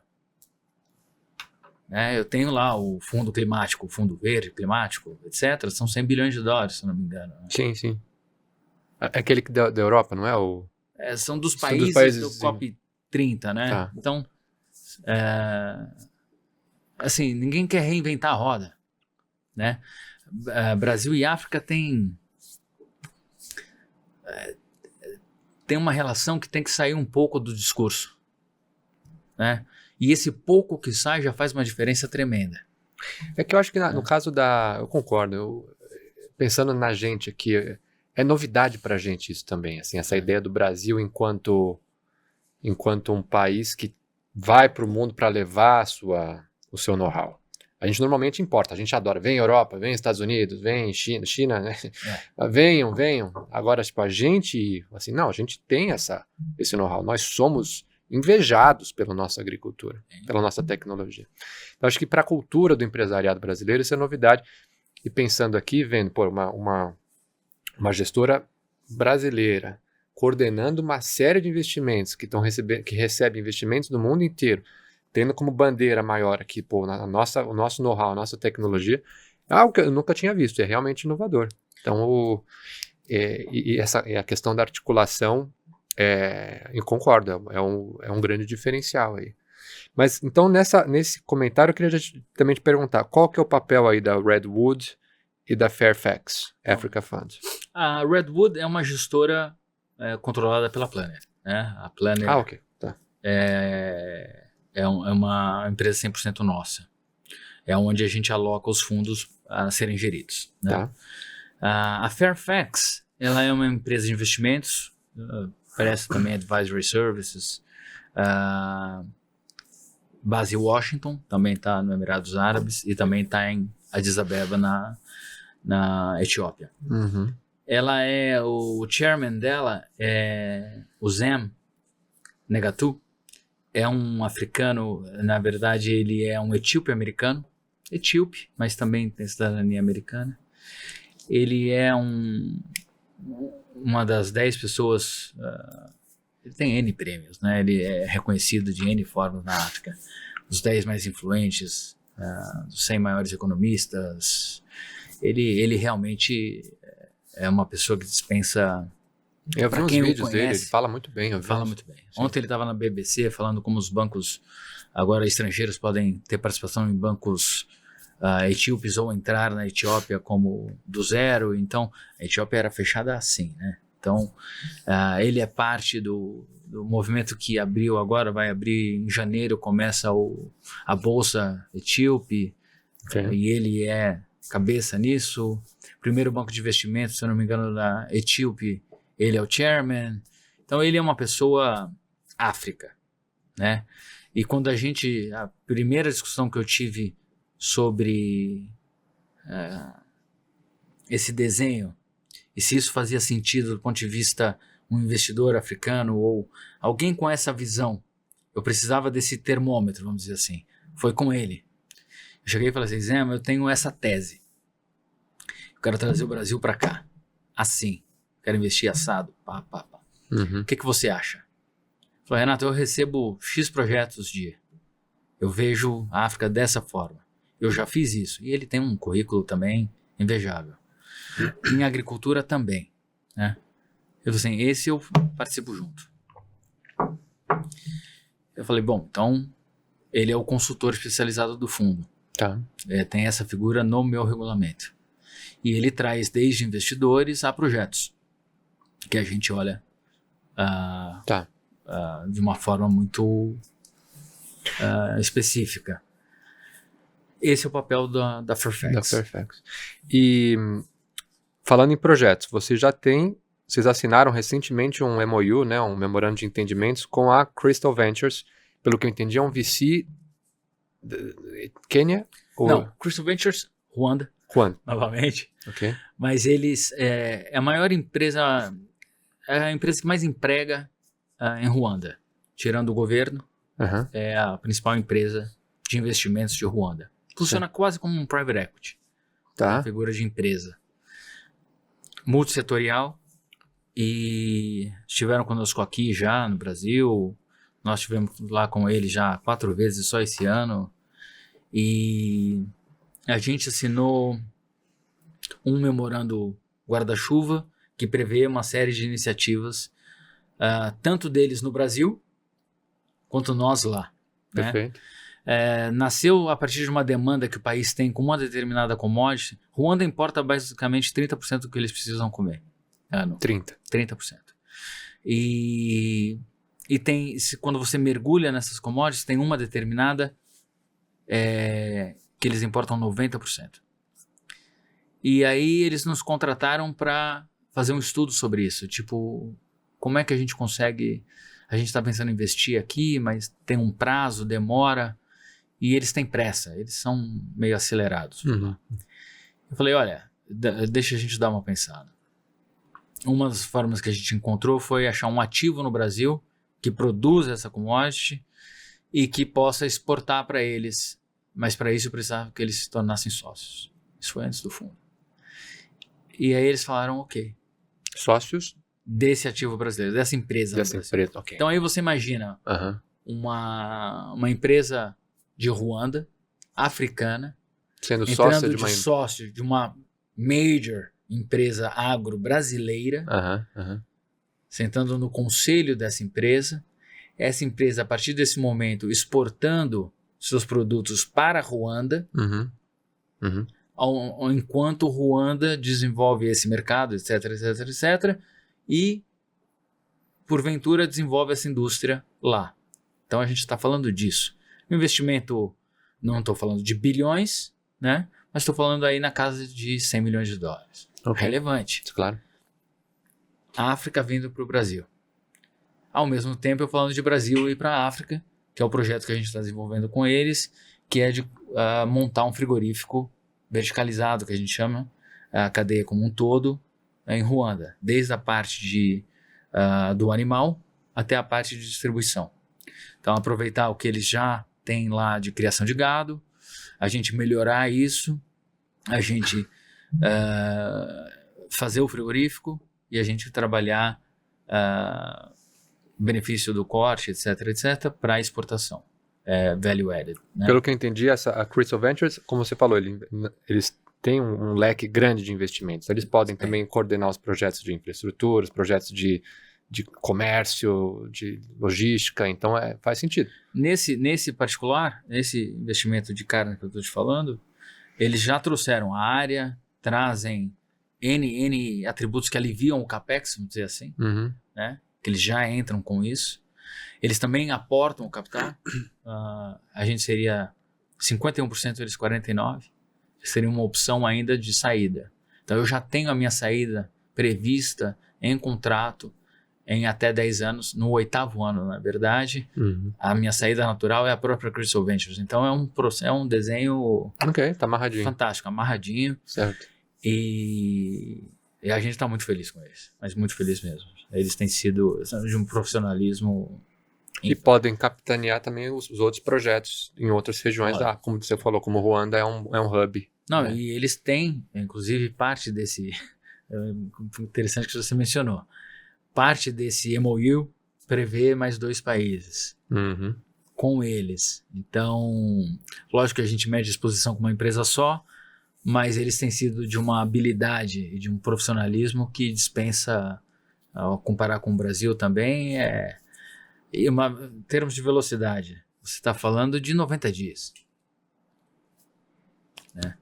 Eu tenho lá o fundo climático, o fundo verde climático, etc. São 100 bilhões de dólares, se não me engano. Né? Sim, sim. É aquele que da Europa, não é? São dos São dos países do países, COP30, né? Tá. Então, assim, ninguém quer reinventar a roda, né? Brasil e África tem uma relação que tem que sair um pouco do discurso, né? E esse pouco que sai já faz uma diferença tremenda. É que eu acho que no caso eu concordo, pensando na gente aqui, é novidade pra gente isso também, assim, essa ideia do Brasil enquanto um país que vai pro mundo para levar o seu know-how. A gente normalmente importa, a gente adora, vem Europa, vem Estados Unidos, vem China, né? Venham. Agora, tipo, a gente, assim, não, a gente tem esse know-how, nós somos invejados pela nossa agricultura, pela nossa tecnologia. Então, acho que para a cultura do empresariado brasileiro isso é novidade. E pensando aqui, vendo uma gestora brasileira coordenando uma série de investimentos que recebe investimentos do mundo inteiro, tendo como bandeira maior aqui, o nosso know-how, a nossa tecnologia, é algo que eu nunca tinha visto, é realmente inovador. Então, a questão da articulação Eu concordo, é um grande diferencial aí. Mas então nesse comentário eu queria também te perguntar, qual que é o papel aí da Redwood e da Fairfax Africa Fund? A Redwood é uma gestora controlada pela Planner, né? A Planner Ok, tá. é uma empresa 100% nossa. É onde a gente aloca os fundos a serem geridos, né? Tá. A Fairfax, ela é uma empresa de investimentos, presta também advisory services, base em Washington, também está no Emirados Árabes e também está em Addis Abeba, na Etiópia. Uhum. O chairman dela é o Zem Negatu, é um africano, na verdade ele é um etíope-americano, etíope, mas também tem cidadania americana. Ele é uma das 10 pessoas, ele tem N prêmios, né? Ele é reconhecido de N formas na África. Os 10 mais influentes, os 100 maiores economistas. Ele realmente é uma pessoa que dispensa... Eu vi uns vídeos dele, ele fala muito bem. Fala muito bem. Ontem ele estava na BBC falando como os bancos agora estrangeiros podem ter participação em bancos etíopes ou entrar na Etiópia como do zero. Então, a Etiópia era fechada assim, né? Então, ele é parte do movimento que abriu agora, vai abrir em janeiro, começa a Bolsa Etíope, e ele é cabeça nisso. Primeiro banco de investimentos, se eu não me engano, da Etíope, ele é o chairman. Então, ele é uma pessoa África, né? E quando a primeira discussão que eu tive sobre esse desenho, e se isso fazia sentido do ponto de vista um investidor africano ou alguém com essa visão, eu precisava desse termômetro, vamos dizer assim. Foi com ele. Eu cheguei e falei assim, Zé, eu tenho essa tese. Eu quero trazer o Brasil para cá. Assim. Quero investir assado. Pá, pá, pá. Uhum. O que você acha? Eu falei, Renato, eu recebo X projetos dia. Eu vejo a África dessa forma. Eu já fiz isso. E ele tem um currículo também invejável. Em agricultura também, né? Eu falei assim, esse eu participo junto. Eu falei, bom, então ele é o consultor especializado do fundo. Tá. Tem essa figura no meu regulamento. E ele traz desde investidores a projetos que a gente olha de uma forma muito específica. Esse é o papel da Fairfax. Da Fairfax. E falando em projetos, vocês assinaram recentemente um MOU, né, um memorando de entendimentos com a Crystal Ventures, pelo que eu entendi, é um VC Quênia? Não, Crystal Ventures, Ruanda. Novamente. Ok. Mas eles é a maior empresa, é a empresa que mais emprega em Ruanda, tirando o governo. Uhum. É a principal empresa de investimentos de Ruanda. Funciona quase como um private equity. Tá. Uma figura de empresa. Multissetorial. E estiveram conosco aqui já no Brasil. Nós estivemos lá com ele já 4 vezes só esse ano. E a gente assinou um memorando guarda-chuva que prevê uma série de iniciativas, tanto deles no Brasil quanto nós lá. Perfeito. Né? Nasceu a partir de uma demanda que o país tem com uma determinada commodity. Ruanda importa basicamente 30% do que eles precisam comer. 30%. E quando você mergulha nessas commodities, tem uma determinada que eles importam 90%. E aí eles nos contrataram para fazer um estudo sobre isso. Tipo, como é que a gente consegue... A gente está pensando em investir aqui, mas tem um prazo, demora, e eles têm pressa, eles são meio acelerados. Uhum. Eu falei, olha, deixa a gente dar uma pensada. Uma das formas que a gente encontrou foi achar um ativo no Brasil que produza essa commodity e que possa exportar para eles, mas para isso eu precisava que eles se tornassem sócios. Isso foi antes do fundo. E aí eles falaram, ok. Sócios? Desse ativo brasileiro, dessa empresa. Ok. Então aí você imagina uma empresa de Ruanda, africana, sendo sócio de uma major empresa agro brasileira, sentando no conselho dessa empresa, essa empresa, a partir desse momento, exportando seus produtos para Ruanda, enquanto Ruanda desenvolve esse mercado, etc, etc, etc, e, porventura, desenvolve essa indústria lá. Então, a gente está falando disso. O investimento, não estou falando de bilhões, né? Mas estou falando aí na casa de 100 milhões de dólares. Relevante. Claro. A África vindo para o Brasil. Ao mesmo tempo, eu falando de Brasil e para a África, que é o projeto que a gente está desenvolvendo com eles, que é de montar um frigorífico verticalizado, que a gente chama, a cadeia como um todo, em Ruanda. Desde a parte do animal até a parte de distribuição. Então, aproveitar o que eles já têm lá de criação de gado, a gente melhorar isso, a gente fazer o frigorífico e a gente trabalhar benefício do corte, etc, etc, para exportação, value added. Né? Pelo que eu entendi, a Crystal Ventures, como você falou, eles têm um leque grande de investimentos. Eles podem também coordenar os projetos de infraestrutura, os projetos de comércio, de logística, então faz sentido. Nesse particular, nesse investimento de carne que eu estou te falando, eles já trouxeram a área, trazem N atributos que aliviam o CAPEX, vamos dizer assim, né? Que eles já entram com isso. Eles também aportam o capital. A gente seria 51%, eles 49%. Seria uma opção ainda de saída. Então eu já tenho a minha saída prevista em contrato em até 10 anos, no 8º ano, na verdade. A minha saída natural é a própria Crystal Ventures. Então é um desenho tá amarradinho. Fantástico, amarradinho. Certo. E a gente está muito feliz com eles, mas muito feliz mesmo. Eles têm sido de um profissionalismo... E podem capitanear também os outros projetos em outras regiões. Como você falou, como Ruanda é um hub. Não, né? E eles têm, inclusive, parte desse... interessante que você mencionou. Parte desse MOU prevê mais 2 países com eles. Então, lógico que a gente mede a exposição com uma empresa só, mas eles têm sido de uma habilidade e de um profissionalismo que dispensa, ao comparar com o Brasil também, em termos de velocidade. Você está falando de 90 dias. Né?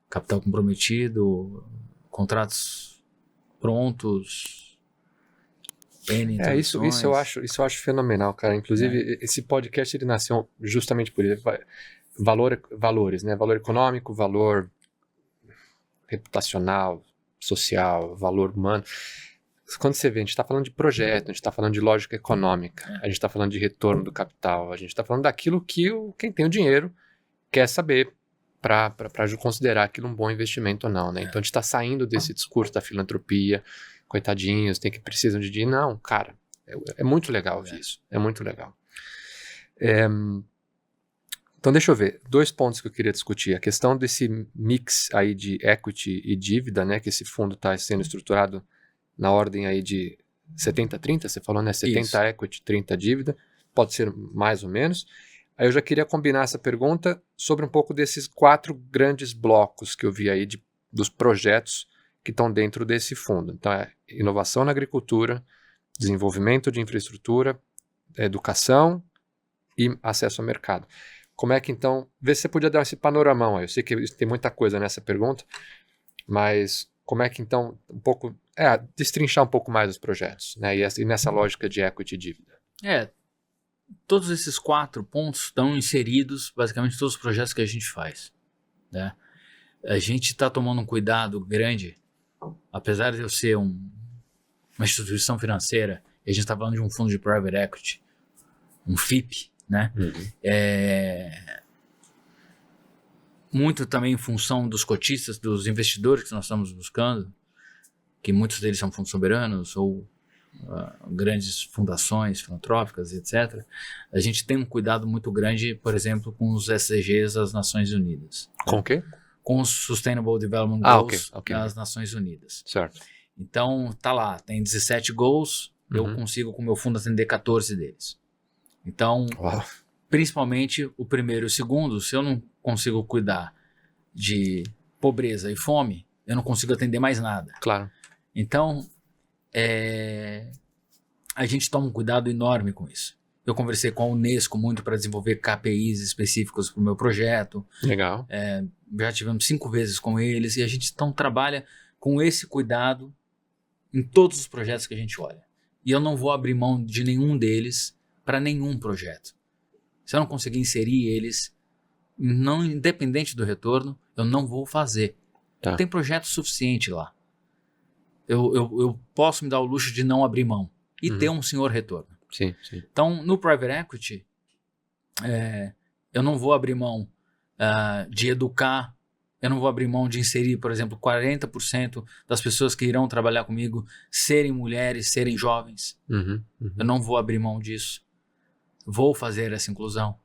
Capital comprometido, contratos prontos... Isso eu acho fenomenal, cara. Inclusive, esse podcast ele nasceu justamente por isso. Valores, né? Valor econômico, valor reputacional, social, valor humano. Quando você vê, a gente está falando de projeto, a gente está falando de lógica econômica, a gente está falando de retorno do capital, a gente está falando daquilo que quem tem o dinheiro quer saber para considerar aquilo um bom investimento ou não, né? Então a gente está saindo desse discurso da filantropia, coitadinhos, precisam de dinheiro. Não, cara, é muito legal ouvir isso. É muito legal. Então, deixa eu ver. 2 pontos que eu queria discutir. A questão desse mix aí de equity e dívida, né? Que esse fundo está sendo estruturado na ordem aí de 70-30, você falou, né? 70 Isso. Equity, 30 dívida. Pode ser mais ou menos. Aí eu já queria combinar essa pergunta sobre um pouco desses 4 grandes blocos que eu vi aí dos projetos que estão dentro desse fundo. Então, inovação na agricultura, desenvolvimento de infraestrutura, educação e acesso ao mercado. Como é que, então... Vê se você podia dar esse panoramão aí. Eu sei que tem muita coisa nessa pergunta, mas como é que, então, destrinchar um pouco mais os projetos, né? E nessa lógica de equity e dívida. Todos esses 4 pontos estão inseridos, basicamente, em todos os projetos que a gente faz. Né? A gente está tomando um cuidado grande, apesar de eu ser uma instituição financeira, e a gente está falando de um fundo de private equity, um FIP, né? Muito também em função dos cotistas, dos investidores que nós estamos buscando, que muitos deles são fundos soberanos ou grandes fundações filantrópicas, etc. A gente tem um cuidado muito grande, por exemplo, com os SDGs das Nações Unidas. Com o quê? Com os Sustainable Development Goals okay. das Nações Unidas. Certo. Então, tá lá, tem 17 goals, eu consigo com o meu fundo atender 14 deles. Então, principalmente o primeiro e o segundo, se eu não consigo cuidar de pobreza e fome, eu não consigo atender mais nada. Claro. Então, a gente toma um cuidado enorme com isso. Eu conversei com a Unesco muito para desenvolver KPIs específicos para o meu projeto. Legal. Já tivemos 5 vezes com eles e a gente então trabalha com esse cuidado em todos os projetos que a gente olha. E eu não vou abrir mão de nenhum deles para nenhum projeto. Se eu não conseguir inserir eles, não independente do retorno, eu não vou fazer. Tá. Tem projeto suficiente lá. Eu posso me dar o luxo de não abrir mão e ter um senhor retorno. Sim, sim. Então, no Private Equity, eu não vou abrir mão de educar, eu não vou abrir mão de inserir, por exemplo, 40% das pessoas que irão trabalhar comigo serem mulheres, serem jovens. Eu não vou abrir mão disso. Vou fazer essa inclusão.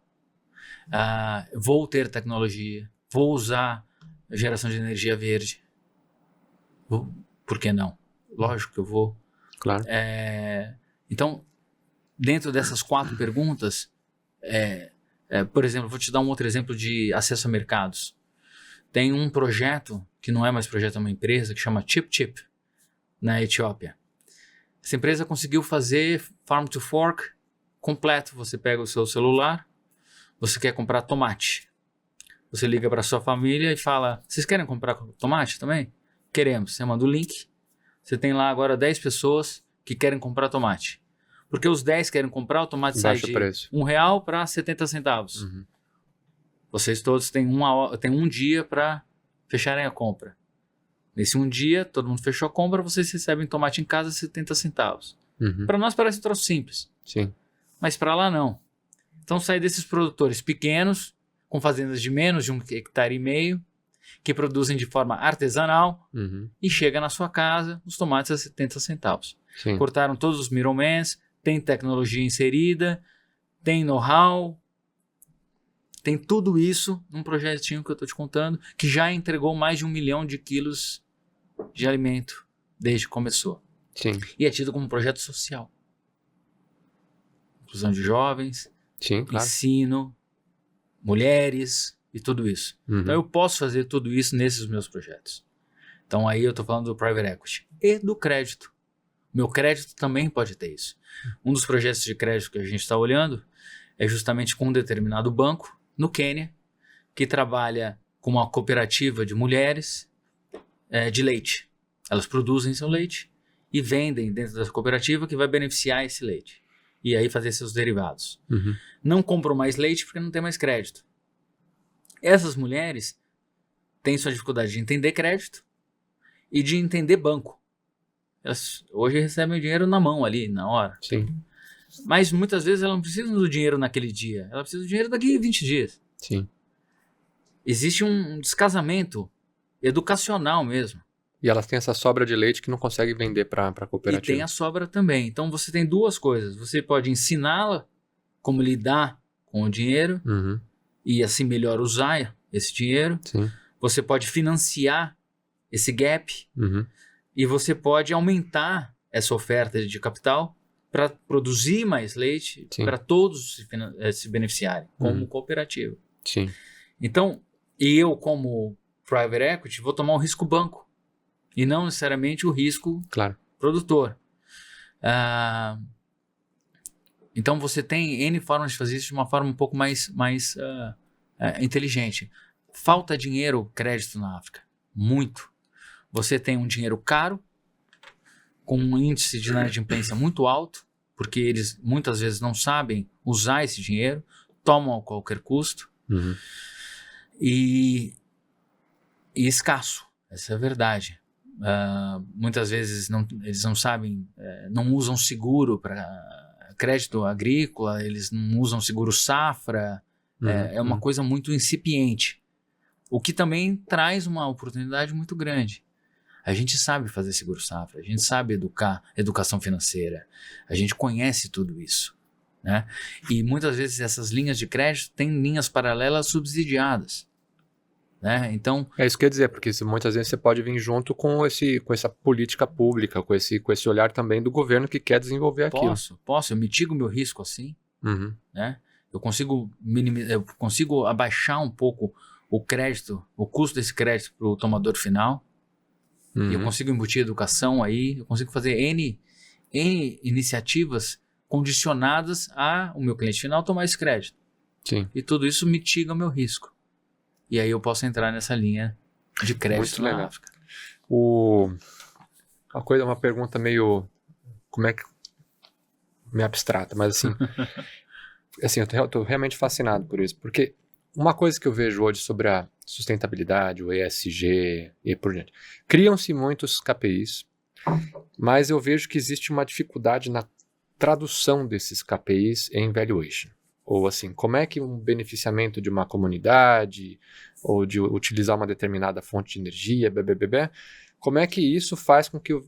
Vou ter tecnologia. Vou usar geração de energia verde. Por que não? Lógico que eu vou. Claro. Então, dentro dessas 4 perguntas, por exemplo, vou te dar um outro exemplo de acesso a mercados. Tem um projeto, que não é mais projeto, é uma empresa, que chama Chip, na Etiópia. Essa empresa conseguiu fazer Farm to Fork completo. Você pega o seu celular, você quer comprar tomate. Você liga para sua família e fala, vocês querem comprar tomate também? Queremos. Você manda o link. Você tem lá agora 10 pessoas que querem comprar tomate. Porque os 10 querem comprar, o tomate sai de R$1 para 70 centavos. Vocês todos têm um dia para fecharem a compra. Nesse um dia, todo mundo fechou a compra, vocês recebem tomate em casa 70 centavos. Para nós parece um troço simples. Sim. Mas para lá não. Então sai desses produtores pequenos, com fazendas de menos de 1,5 hectare, que produzem de forma artesanal e chega na sua casa os tomates a 70 centavos. Sim. Cortaram todos os middlemans, tem tecnologia inserida, tem know-how, tem tudo isso num projetinho que eu estou te contando, que já entregou mais de 1 milhão de quilos de alimento desde que começou. Sim. E é tido como um projeto social. Inclusão de jovens, sim, claro. Ensino, mulheres e tudo isso. Então eu posso fazer tudo isso nesses meus projetos. Então aí eu estou falando do Private Equity e do crédito. Meu crédito também pode ter isso. Um dos projetos de crédito que a gente está olhando é justamente com um determinado banco no Quênia, que trabalha com uma cooperativa de mulheres de leite. Elas produzem seu leite e vendem dentro dessa cooperativa, que vai beneficiar esse leite. E aí fazer seus derivados. Não compram mais leite porque não tem mais crédito. Essas mulheres têm sua dificuldade de entender crédito e de entender banco. Elas hoje recebem o dinheiro na mão ali, na hora. Sim. Mas muitas vezes elas não precisam do dinheiro naquele dia. Elas precisam do dinheiro daqui a 20 dias. Sim. Existe um descasamento educacional mesmo. E elas têm essa sobra de leite que não conseguem vender para a cooperativa. E tem a sobra também. Então você tem 2 coisas. Você pode ensiná-la como lidar com o dinheiro e assim melhor usar esse dinheiro. Sim. Você pode financiar esse gap e você pode aumentar essa oferta de capital para produzir mais leite para todos se beneficiarem como cooperativa. Sim. Então, eu como Private Equity vou tomar um risco banco e não necessariamente o risco produtor. Então você tem N formas de fazer isso de uma forma um pouco mais inteligente. Falta dinheiro, crédito na África. Muito. Você tem um dinheiro caro, com um índice de inadimplência muito alto, porque eles muitas vezes não sabem usar esse dinheiro, tomam a qualquer custo, e escasso. Essa é a verdade. Muitas vezes eles não sabem, não usam seguro para crédito agrícola, eles não usam seguro safra, é uma coisa muito incipiente. O que também traz uma oportunidade muito grande. A gente sabe fazer seguro safra, a gente sabe educação financeira, a gente conhece tudo isso, né? E muitas vezes essas linhas de crédito têm linhas paralelas subsidiadas, né? Então, é isso que eu ia dizer, porque muitas vezes você pode vir junto com essa política pública, com esse olhar também do governo que quer desenvolver aquilo. Eu mitigo meu risco assim, né? Eu consigo abaixar um pouco o crédito, o custo desse crédito para o tomador final. E eu consigo embutir educação aí, eu consigo fazer N em iniciativas condicionadas a o meu cliente final tomar esse crédito. Sim. E tudo isso mitiga o meu risco. E aí eu posso entrar nessa linha de crédito na África. Uma pergunta meio, meio abstrata, mas assim, eu tô realmente fascinado por isso, porque uma coisa que eu vejo hoje sobre a sustentabilidade, o ESG e por diante, criam-se muitos KPIs, mas eu vejo que existe uma dificuldade na tradução desses KPIs em valuation. Ou assim, como é que um beneficiamento de uma comunidade, ou de utilizar uma determinada fonte de energia, como é que isso faz com que o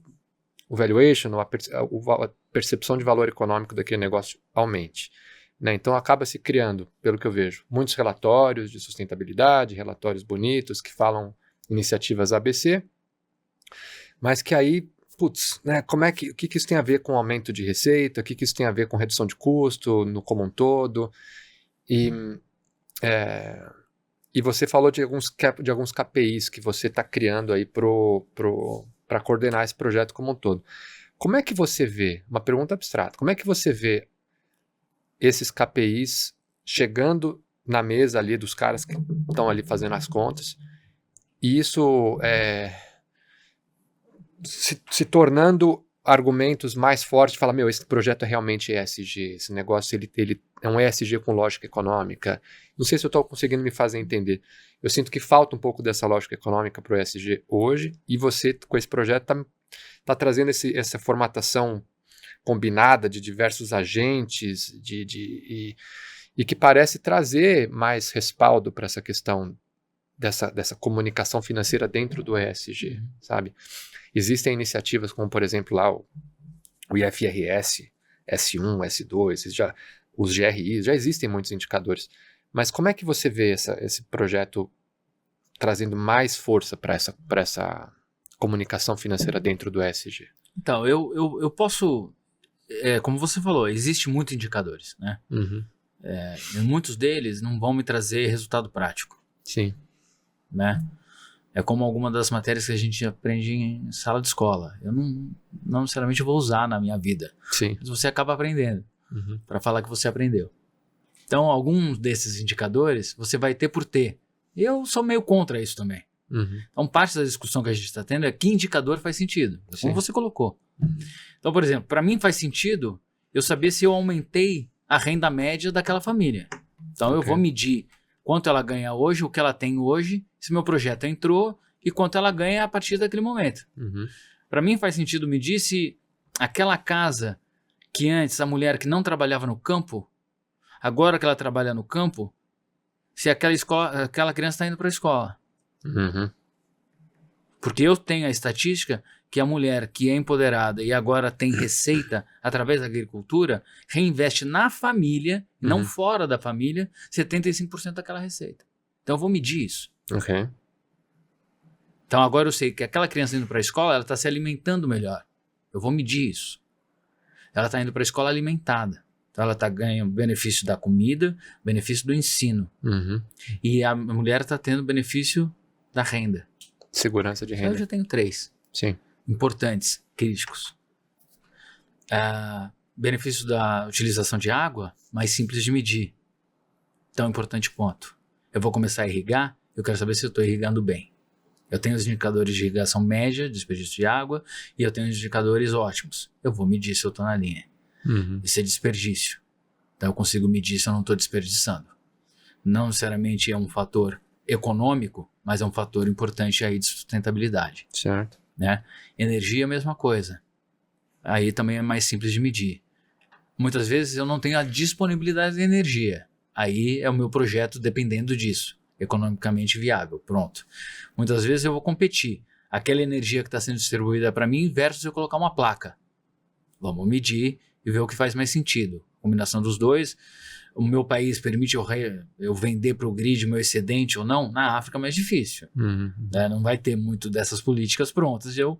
valuation, ou a percepção de valor econômico daquele negócio aumente, né? Então acaba se criando, pelo que eu vejo, muitos relatórios de sustentabilidade, relatórios bonitos que falam iniciativas ABC, mas que aí, né, o que isso tem a ver com aumento de receita, o que isso tem a ver com redução de custo no como um todo, e você falou de alguns KPIs que você está criando aí para coordenar esse projeto como um todo. Como é que você vê, uma pergunta abstrata, como é que você vê esses KPIs chegando na mesa ali dos caras que estão ali fazendo as contas, e isso se tornando argumentos mais fortes, falar, esse projeto é realmente ESG, esse negócio ele é um ESG com lógica econômica. Não sei se eu estou conseguindo me fazer entender. Eu sinto que falta um pouco dessa lógica econômica para o ESG hoje, e você, com esse projeto, tá trazendo essa formatação combinada de diversos agentes e que parece trazer mais respaldo para essa questão dessa comunicação financeira dentro do ESG, sabe? Existem iniciativas como, por exemplo, lá o IFRS, S1, S2, os GRIs, já existem muitos indicadores. Mas como é que você vê esse projeto trazendo mais força para essa comunicação financeira dentro do ESG? Então, eu posso... como você falou, existem muitos indicadores, né? Uhum. E muitos deles não vão me trazer resultado prático. Sim. Né? É como alguma das matérias que a gente aprende em sala de escola. Eu não necessariamente vou usar na minha vida. Sim. Mas você acaba aprendendo para falar que você aprendeu. Então, alguns desses indicadores você vai ter por ter. Eu sou meio contra isso também. Então, parte da discussão que a gente está tendo é que indicador faz sentido, como você colocou. Então, por exemplo, para mim faz sentido eu saber se eu aumentei a renda média daquela família. Então, eu vou medir quanto ela ganha hoje, o que ela tem hoje, se meu projeto entrou e quanto ela ganha a partir daquele momento. Para mim faz sentido medir se aquela casa que antes a mulher que não trabalhava no campo, agora que ela trabalha no campo, se aquela criança está indo para a escola. Porque eu tenho a estatística que a mulher que é empoderada e agora tem receita através da agricultura, reinveste na família, não fora da família, 75% daquela receita. Então eu vou medir isso. Então agora eu sei que aquela criança indo para a escola, ela está se alimentando melhor. Eu vou medir isso. Ela está indo para a escola alimentada. Então ela está ganhando benefício da comida, benefício do ensino. E a mulher está tendo benefício da renda. Segurança de renda. Então eu já tenho 3. Sim. Importantes, críticos. Benefício da utilização de água, mais simples de medir. Tão importante quanto. Eu vou começar a irrigar, eu quero saber se eu estou irrigando bem. Eu tenho os indicadores de irrigação média, desperdício de água, e eu tenho os indicadores ótimos. Eu vou medir se eu estou na linha. Isso é desperdício. Então eu consigo medir se eu não estou desperdiçando. Não necessariamente é um fator econômico, mas é um fator importante aí de sustentabilidade. Certo. Né? Energia é a mesma coisa. Aí também é mais simples de medir. Muitas vezes eu não tenho a disponibilidade de energia. Aí é o meu projeto dependendo disso. Economicamente viável. Pronto. Muitas vezes eu vou competir. Aquela energia que está sendo distribuída para mim versus eu colocar uma placa. Vamos medir e ver o que faz mais sentido. Combinação dos dois. O meu país permite eu vender para o grid meu excedente ou não? Na África é mais difícil. Né? Não vai ter muito dessas políticas prontas de eu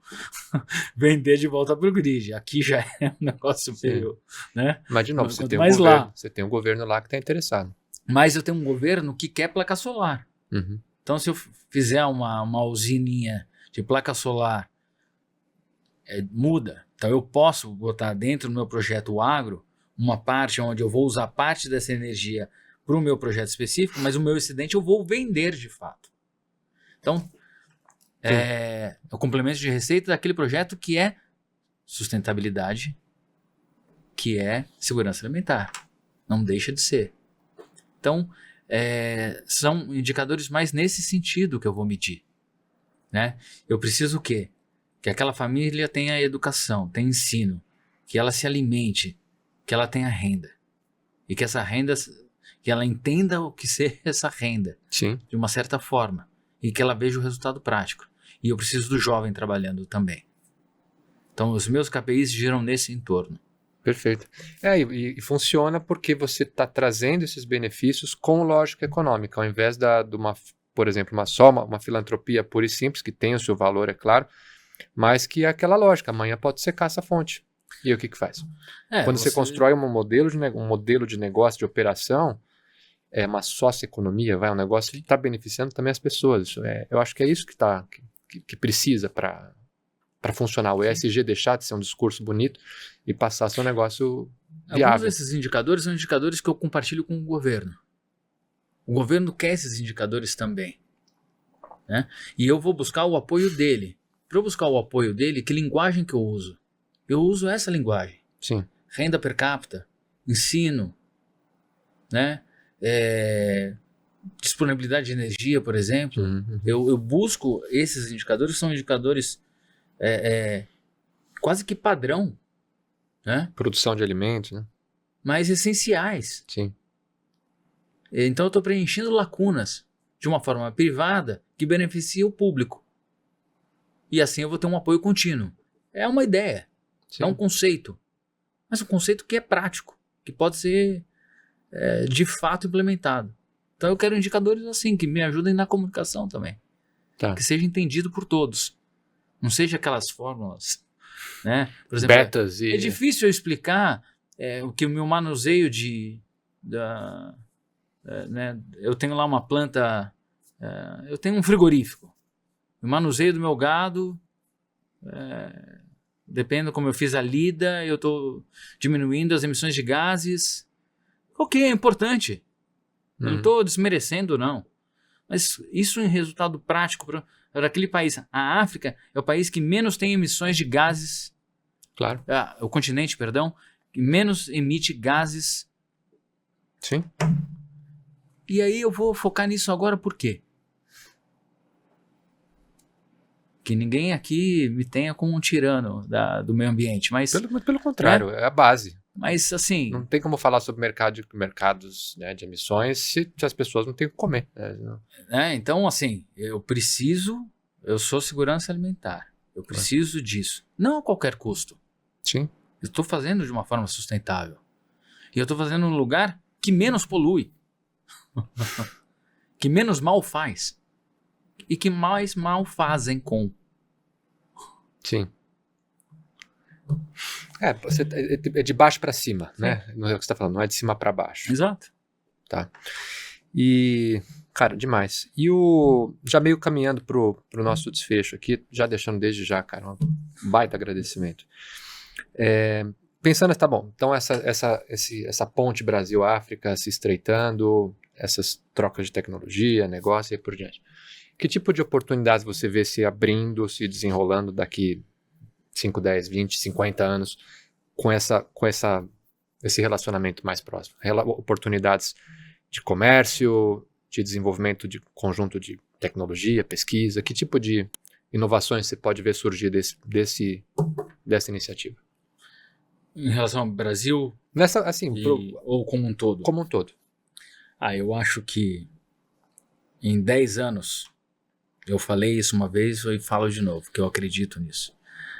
vender de volta para o grid. Aqui já é um negócio meio... Né? Mas de novo, você tem um governo lá que está interessado. Mas eu tenho um governo que quer placa solar. Então se eu fizer uma usininha de placa solar, muda. Então eu posso botar dentro do meu projeto o agro uma parte onde eu vou usar parte dessa energia para o meu projeto específico, mas o meu excedente eu vou vender de fato. Então, é o complemento de receita daquele projeto que é sustentabilidade, que é segurança alimentar. Não deixa de ser. Então, são indicadores mais nesse sentido que eu vou medir. Né? Eu preciso o quê? Que aquela família tenha educação, tenha ensino, que ela se alimente, que ela tenha renda. E que essa renda, que ela entenda o que ser essa renda, Sim. de uma certa forma. E que ela veja o resultado prático. E eu preciso do jovem trabalhando também. Então, os meus KPIs giram nesse entorno. Perfeito. E funciona porque você está trazendo esses benefícios com lógica econômica, ao invés de uma, por exemplo, uma filantropia pura e simples, que tem o seu valor, é claro, mas que é aquela lógica, amanhã pode secar essa fonte. E aí o que faz? Quando você constrói um modelo de negócio, de operação, é uma sócio-economia, um negócio que está beneficiando também as pessoas. Eu acho que é isso que precisa para funcionar. O ESG deixar de ser um discurso bonito e passar a ser um negócio viável. Alguns desses indicadores são indicadores que eu compartilho com o governo. O governo quer esses indicadores também. Né? E eu vou buscar o apoio dele. Para eu buscar o apoio dele, que linguagem que eu uso? Eu uso essa linguagem. Sim. Renda per capita, ensino, né? Disponibilidade de energia, por exemplo. Uhum. Eu busco esses indicadores, são indicadores quase que padrão, né? Produção de alimentos, né? Mas essenciais. Sim. Então eu estou preenchendo lacunas de uma forma privada que beneficia o público. E assim eu vou ter um apoio contínuo. É uma ideia, Sim. é um conceito. Mas um conceito que é prático, que pode ser de fato implementado. Então eu quero indicadores assim, que me ajudem na comunicação também. Tá. Que seja entendido por todos. Não seja aquelas fórmulas, né? Por exemplo, betas é difícil eu explicar o que o meu manuseio né? Eu tenho lá uma planta, eu tenho um frigorífico. O manuseio do meu gado, depende como eu fiz a lida, eu estou diminuindo as emissões de gases. Ok, é importante. Eu não estou desmerecendo, não. Mas isso em resultado prático para aquele país. A África é o país que menos tem emissões de gases. Claro. O continente, perdão, que menos emite gases. Sim. E aí eu vou focar nisso agora por quê? Que ninguém aqui me tenha como um tirano do meio ambiente, mas... Pelo contrário, é a base. Mas assim... Não tem como falar sobre mercados, né, de emissões se as pessoas não têm o que comer. Então, assim, eu sou segurança alimentar. Eu preciso disso. Não a qualquer custo. Sim. Eu estou fazendo de uma forma sustentável. E eu estou fazendo num lugar que menos polui. Que menos mal faz. E que mais mal fazem com. Sim. É de baixo para cima, né? Não é o que você está falando, não é de cima para baixo. Exato. Tá. E, cara, demais. E já meio caminhando pro nosso desfecho aqui, já deixando desde já, cara, um baita agradecimento. Pensando, tá bom, então essa ponte Brasil-África se estreitando, essas trocas de tecnologia, negócio e por diante. Que tipo de oportunidades você vê se abrindo, se desenrolando daqui 5, 10, 20, 50 anos com esse relacionamento mais próximo? Oportunidades de comércio, de desenvolvimento de conjunto de tecnologia, pesquisa, que tipo de inovações você pode ver surgir dessa iniciativa? Em relação ao Brasil? Ou como um todo? Como um todo. Eu acho que em 10 anos, eu falei isso uma vez e falo de novo, que eu acredito nisso.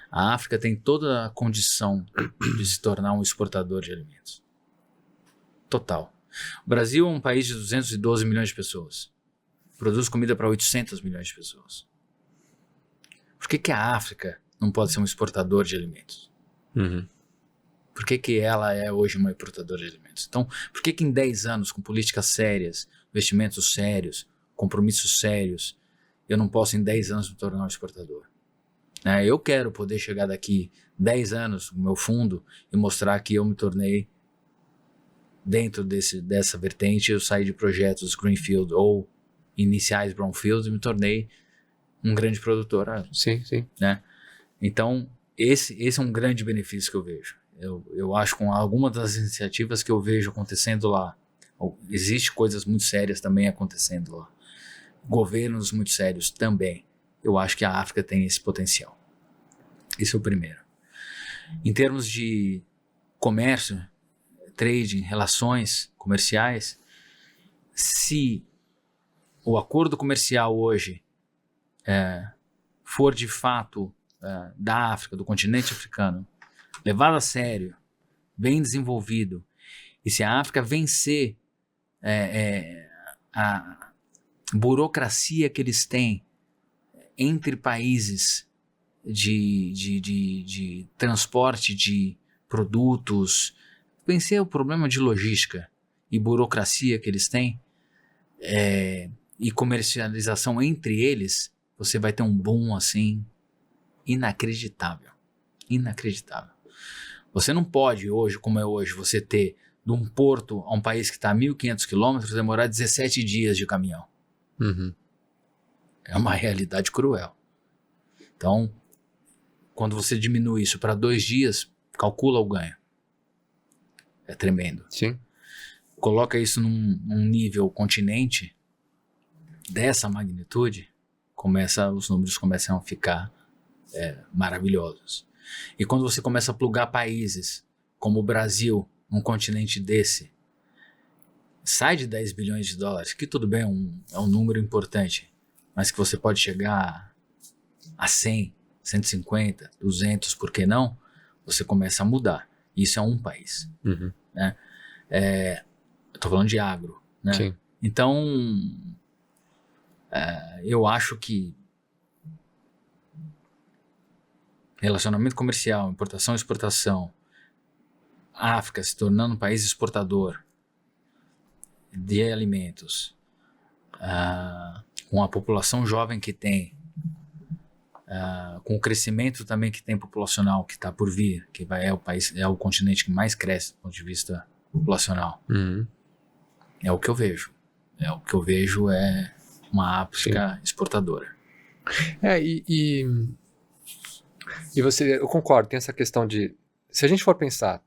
A África tem toda a condição de se tornar um exportador de alimentos. Total. O Brasil é um país de 212 milhões de pessoas. Produz comida para 800 milhões de pessoas. Por que a África não pode ser um exportador de alimentos? Uhum. Por que ela é hoje uma exportadora de alimentos? Então, por que em 10 anos, com políticas sérias, investimentos sérios, compromissos sérios, eu não posso em 10 anos me tornar um exportador? né? Eu quero poder chegar daqui 10 anos no meu fundo e mostrar que eu me tornei, dentro dessa vertente, eu saí de projetos Greenfield ou iniciais Brownfield e me tornei um grande produtor, Sim, sim. né? Então, esse é um grande benefício que eu vejo. Eu acho com algumas das iniciativas que eu vejo acontecendo lá, existe coisas muito sérias também acontecendo lá. Governos muito sérios também. Eu acho que a África tem esse potencial. Esse é o primeiro. Em termos de comércio, trading, relações comerciais, se o acordo comercial hoje for de fato da África, do continente africano, levado a sério, bem desenvolvido, e se a África vencer a burocracia que eles têm entre países de transporte de produtos, vencer o problema de logística e burocracia que eles têm, e comercialização entre eles, você vai ter um boom assim inacreditável. Inacreditável. Você não pode hoje, como é hoje, você ter de um porto a um país que está a 1.500 quilômetros, demorar 17 dias de caminhão. Uhum. É uma realidade cruel. Então, quando você diminui isso para 2 dias, calcula o ganho. É tremendo. Sim. Coloca isso num nível continente dessa magnitude, os números começam a ficar maravilhosos. E quando você começa a plugar países como o Brasil, num continente desse, sai de 10 bilhões de dólares, que tudo bem, é um número importante, mas que você pode chegar a 100, 150, 200, por que não? Você começa a mudar. Isso é um país. Uhum. Né? Eu tô falando de agro. Né? Sim. Então, eu acho que relacionamento comercial, importação e exportação, África se tornando um país exportador de alimentos, com a população jovem que tem, com o crescimento também que tem populacional, que está por vir, que é o continente que mais cresce do ponto de vista populacional. Uhum. É o que eu vejo. É uma África exportadora. E você, eu concordo, tem essa questão de, se a gente for pensar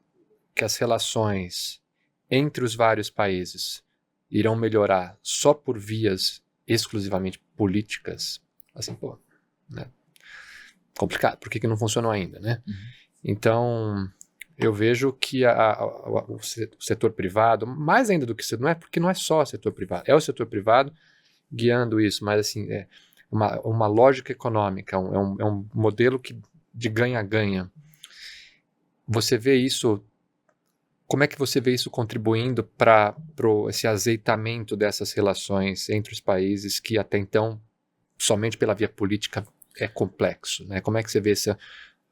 que as relações entre os vários países irão melhorar só por vias exclusivamente políticas, assim, pô, né? Complicado, por que não funcionou ainda, né? Uhum. Então, eu vejo que o setor privado, mais ainda do que isso, não é porque não é só o setor privado, é o setor privado guiando isso, mas assim, é uma lógica econômica, é um modelo de ganha-ganha. Você vê isso, como é que você vê isso contribuindo para esse azeitamento dessas relações entre os países que até então, somente pela via política, é complexo, né? Como é que você vê essa...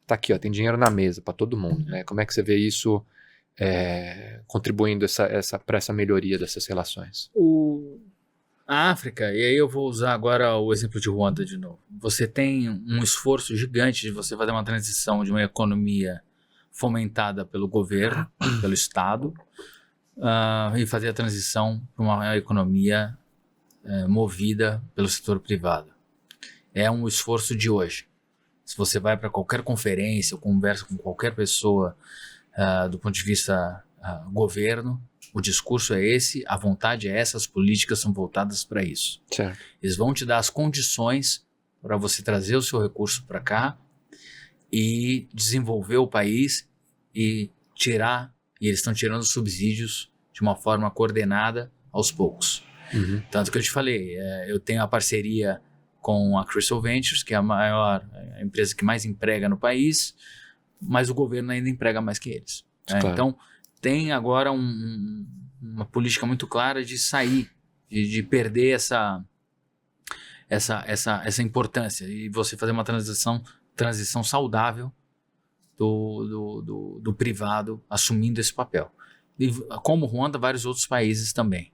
Tá aqui, ó, tem dinheiro na mesa para todo mundo, né? Como é que você vê isso contribuindo para essa melhoria dessas relações? A África, e aí eu vou usar agora o exemplo de Ruanda de novo. Você tem um esforço gigante de você fazer uma transição de uma economia fomentada pelo governo, pelo Estado, e fazer a transição para uma economia movida pelo setor privado. É um esforço de hoje. Se você vai para qualquer conferência ou conversa com qualquer pessoa do ponto de vista governo, o discurso é esse, a vontade é essa, as políticas são voltadas para isso. Certo. Eles vão te dar as condições para você trazer o seu recurso para cá e desenvolver o país e eles estão tirando subsídios de uma forma coordenada aos poucos. Uhum. Tanto que eu te falei, eu tenho a parceria com a Crystal Ventures, que é a empresa que mais emprega no país, mas o governo ainda emprega mais que eles. Claro. Então, tem agora uma política muito clara de sair, de perder essa importância e você fazer uma transição saudável do privado assumindo esse papel. E, como Ruanda, vários outros países também,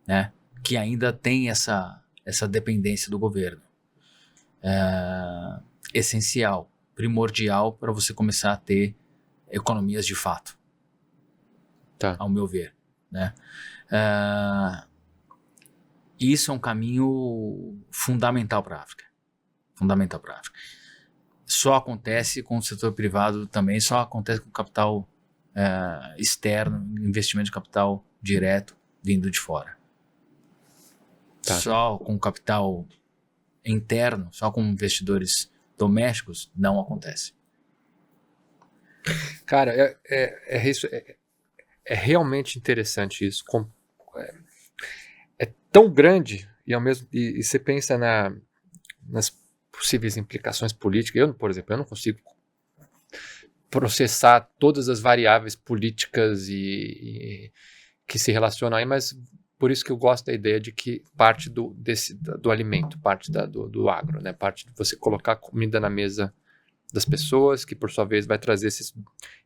né, que ainda tem essa dependência do governo. essencial, primordial para você começar a ter economias de fato, Tá. ao meu ver, né? Isso é um caminho fundamental para a África. Fundamental para a África. Só acontece com o setor privado também, só acontece com capital externo, investimento de capital direto vindo de fora. Tá. Só com capital interno, só com investidores domésticos, não acontece. Cara, é realmente interessante isso. É tão grande e você pensa nas possíveis implicações políticas. Eu, por exemplo, eu não consigo processar todas as variáveis políticas e que se relacionam aí, mas por isso que eu gosto da ideia de que parte do alimento, parte do agro, né? Parte de você colocar comida na mesa das pessoas, que por sua vez vai trazer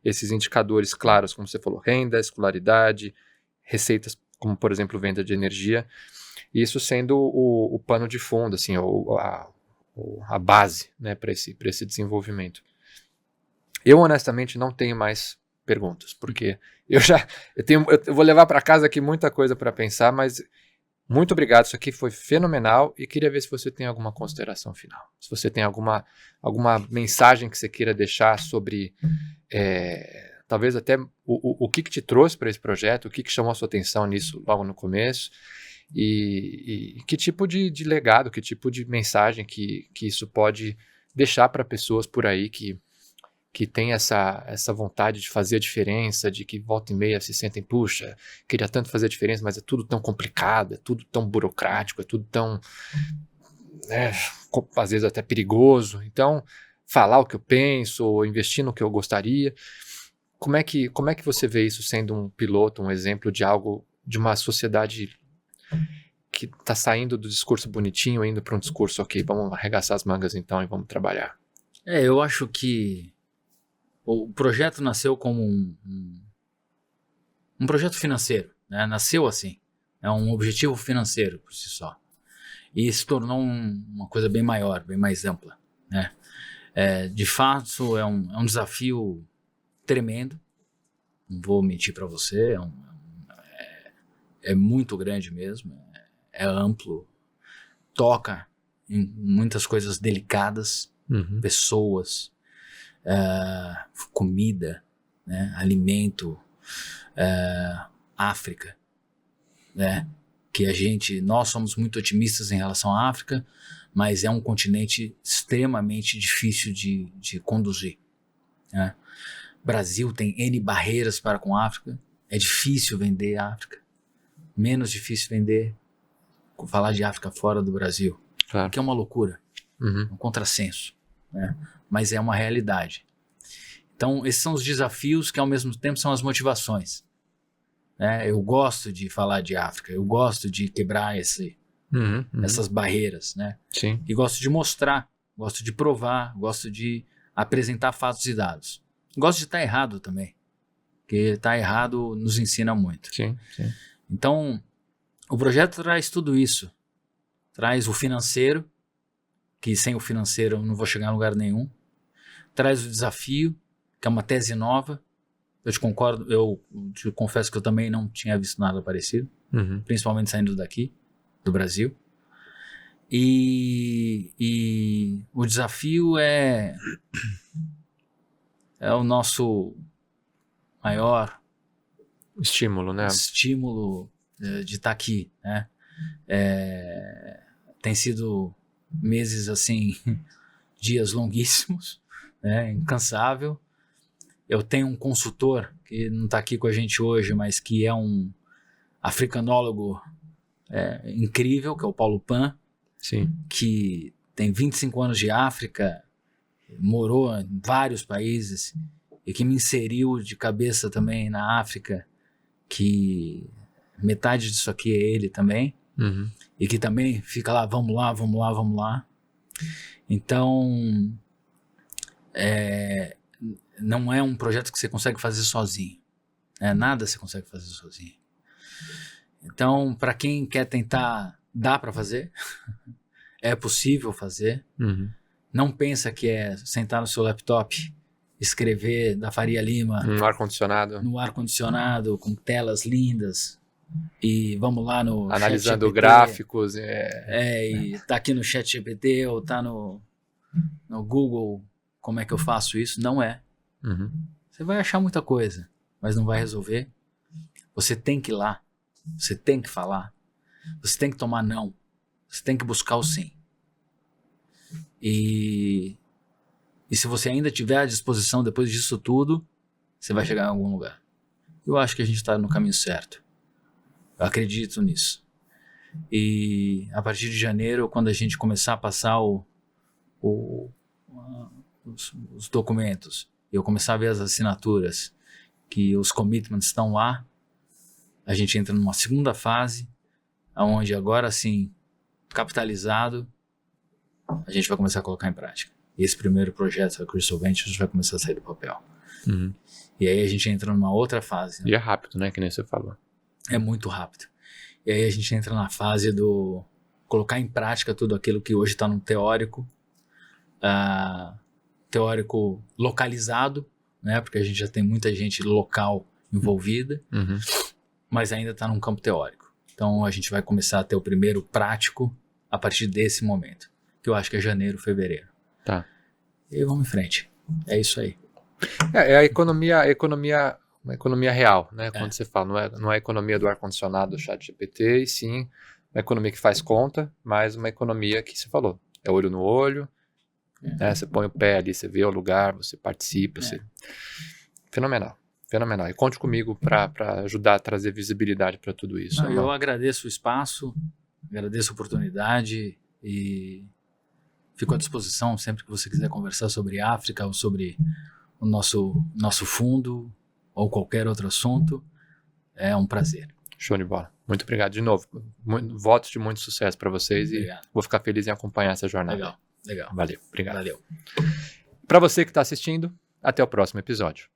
esses indicadores claros, como você falou, renda, escolaridade, receitas, como por exemplo venda de energia, isso sendo o pano de fundo, assim, a base, né, para esse desenvolvimento. Eu honestamente não tenho mais perguntas, porque eu vou levar para casa aqui muita coisa para pensar, mas muito obrigado, isso aqui foi fenomenal e queria ver se você tem alguma consideração final. Se você tem alguma mensagem que você queira deixar sobre, talvez até o que te trouxe para esse projeto, o que chamou a sua atenção nisso logo no começo e que tipo de legado, que tipo de mensagem que isso pode deixar para pessoas por aí que tem essa vontade de fazer a diferença, de que volta e meia se sentem, puxa, queria tanto fazer a diferença, mas é tudo tão complicado, é tudo tão burocrático, é tudo tão, né, às vezes até perigoso. Então, falar o que eu penso, ou investir no que eu gostaria. Como é que você vê isso sendo um piloto, um exemplo de algo, de uma sociedade que está saindo do discurso bonitinho, indo para um discurso, ok, vamos arregaçar as mangas então e vamos trabalhar? Eu acho que o projeto nasceu como um projeto financeiro, né? Nasceu assim, é um objetivo financeiro por si só, e se tornou uma coisa bem maior, bem mais ampla, né? De fato é um desafio tremendo, não vou mentir para você, é muito grande mesmo, é amplo, toca em muitas coisas delicadas, pessoas, comida, né, alimento, África, né, que nós somos muito otimistas em relação à África, mas é um continente extremamente difícil de conduzir, né? Brasil tem N barreiras para com a África, é difícil vender a África, menos difícil falar de África fora do Brasil, Claro. que é uma loucura, um contrassenso, né? Mas é uma realidade. Então, esses são os desafios que, ao mesmo tempo, são as motivações, né? Eu gosto de falar de África, eu gosto de quebrar essas barreiras, né? Sim. E gosto de mostrar, gosto de provar, gosto de apresentar fatos e dados. Gosto de estar errado também, porque estar errado nos ensina muito. Sim. Então, o projeto traz tudo isso. Traz o financeiro, que sem o financeiro eu não vou chegar a lugar nenhum. Traz o desafio, que é uma tese nova. Eu te confesso que eu também não tinha visto nada parecido, principalmente saindo daqui, do Brasil. E o desafio é o nosso maior estímulo, né? Estímulo de estar aqui, né? Tem sido meses assim, dias longuíssimos, né? Incansável. Eu tenho um consultor que não está aqui com a gente hoje, mas que é um africanólogo incrível, que é o Paulo Pan. Sim. Que tem 25 anos de África, morou em vários países e que me inseriu de cabeça também na África, que metade disso aqui é ele também, e que também fica lá, vamos lá. Então, não é um projeto que você consegue fazer sozinho, né? Nada você consegue fazer sozinho. Então, para quem quer tentar, dá para fazer, é possível fazer. Não pensa que é sentar no seu laptop, escrever da Faria Lima No ar-condicionado. no ar-condicionado, com telas lindas, e vamos lá no Analisando ChatGPT, gráficos. e tá aqui no ChatGPT ou tá no Google, como é que eu faço isso? Não é. Uhum. Você vai achar muita coisa, mas não vai resolver. Você tem que ir lá, você tem que falar, você tem que tomar não, você tem que buscar o sim. E se você ainda tiver à disposição depois disso tudo, você vai chegar em algum lugar. Eu acho que a gente está no caminho certo. Eu acredito nisso. E a partir de janeiro, quando a gente começar a passar os documentos, e eu começar a ver as assinaturas, que os commitments estão lá, a gente entra numa segunda fase, onde agora sim, capitalizado, a gente vai começar a colocar em prática. E esse primeiro projeto da Crystal Ventures vai começar a sair do papel. Uhum. E aí a gente entra numa outra fase. E é rápido, né? Que nem você falou. É muito rápido. E aí a gente entra na fase do colocar em prática tudo aquilo que hoje está no teórico, teórico localizado, né? Porque a gente já tem muita gente local envolvida, Uhum. mas ainda está num campo teórico. Então a gente vai começar a ter o primeiro prático a partir desse momento, que eu acho que é janeiro, fevereiro. Tá. E vamos em frente. É isso aí. É a economia, uma economia real, né? Quando você fala, não é a economia do ar-condicionado do ChatGPT, e sim uma economia que faz conta, mas uma economia que você falou, é olho no olho, né? Você põe o pé ali, você vê o lugar, você participa. Fenomenal. E conte comigo para ajudar a trazer visibilidade para tudo isso. Não, eu agradeço o espaço, agradeço a oportunidade e fico à disposição sempre que você quiser conversar sobre África ou sobre o nosso fundo ou qualquer outro assunto. É um prazer. Show de bola. Muito obrigado de novo. Votos de muito sucesso para vocês. Obrigado. E vou ficar feliz em acompanhar essa jornada. Legal. Valeu. Obrigado. Valeu. Para você que está assistindo, até o próximo episódio.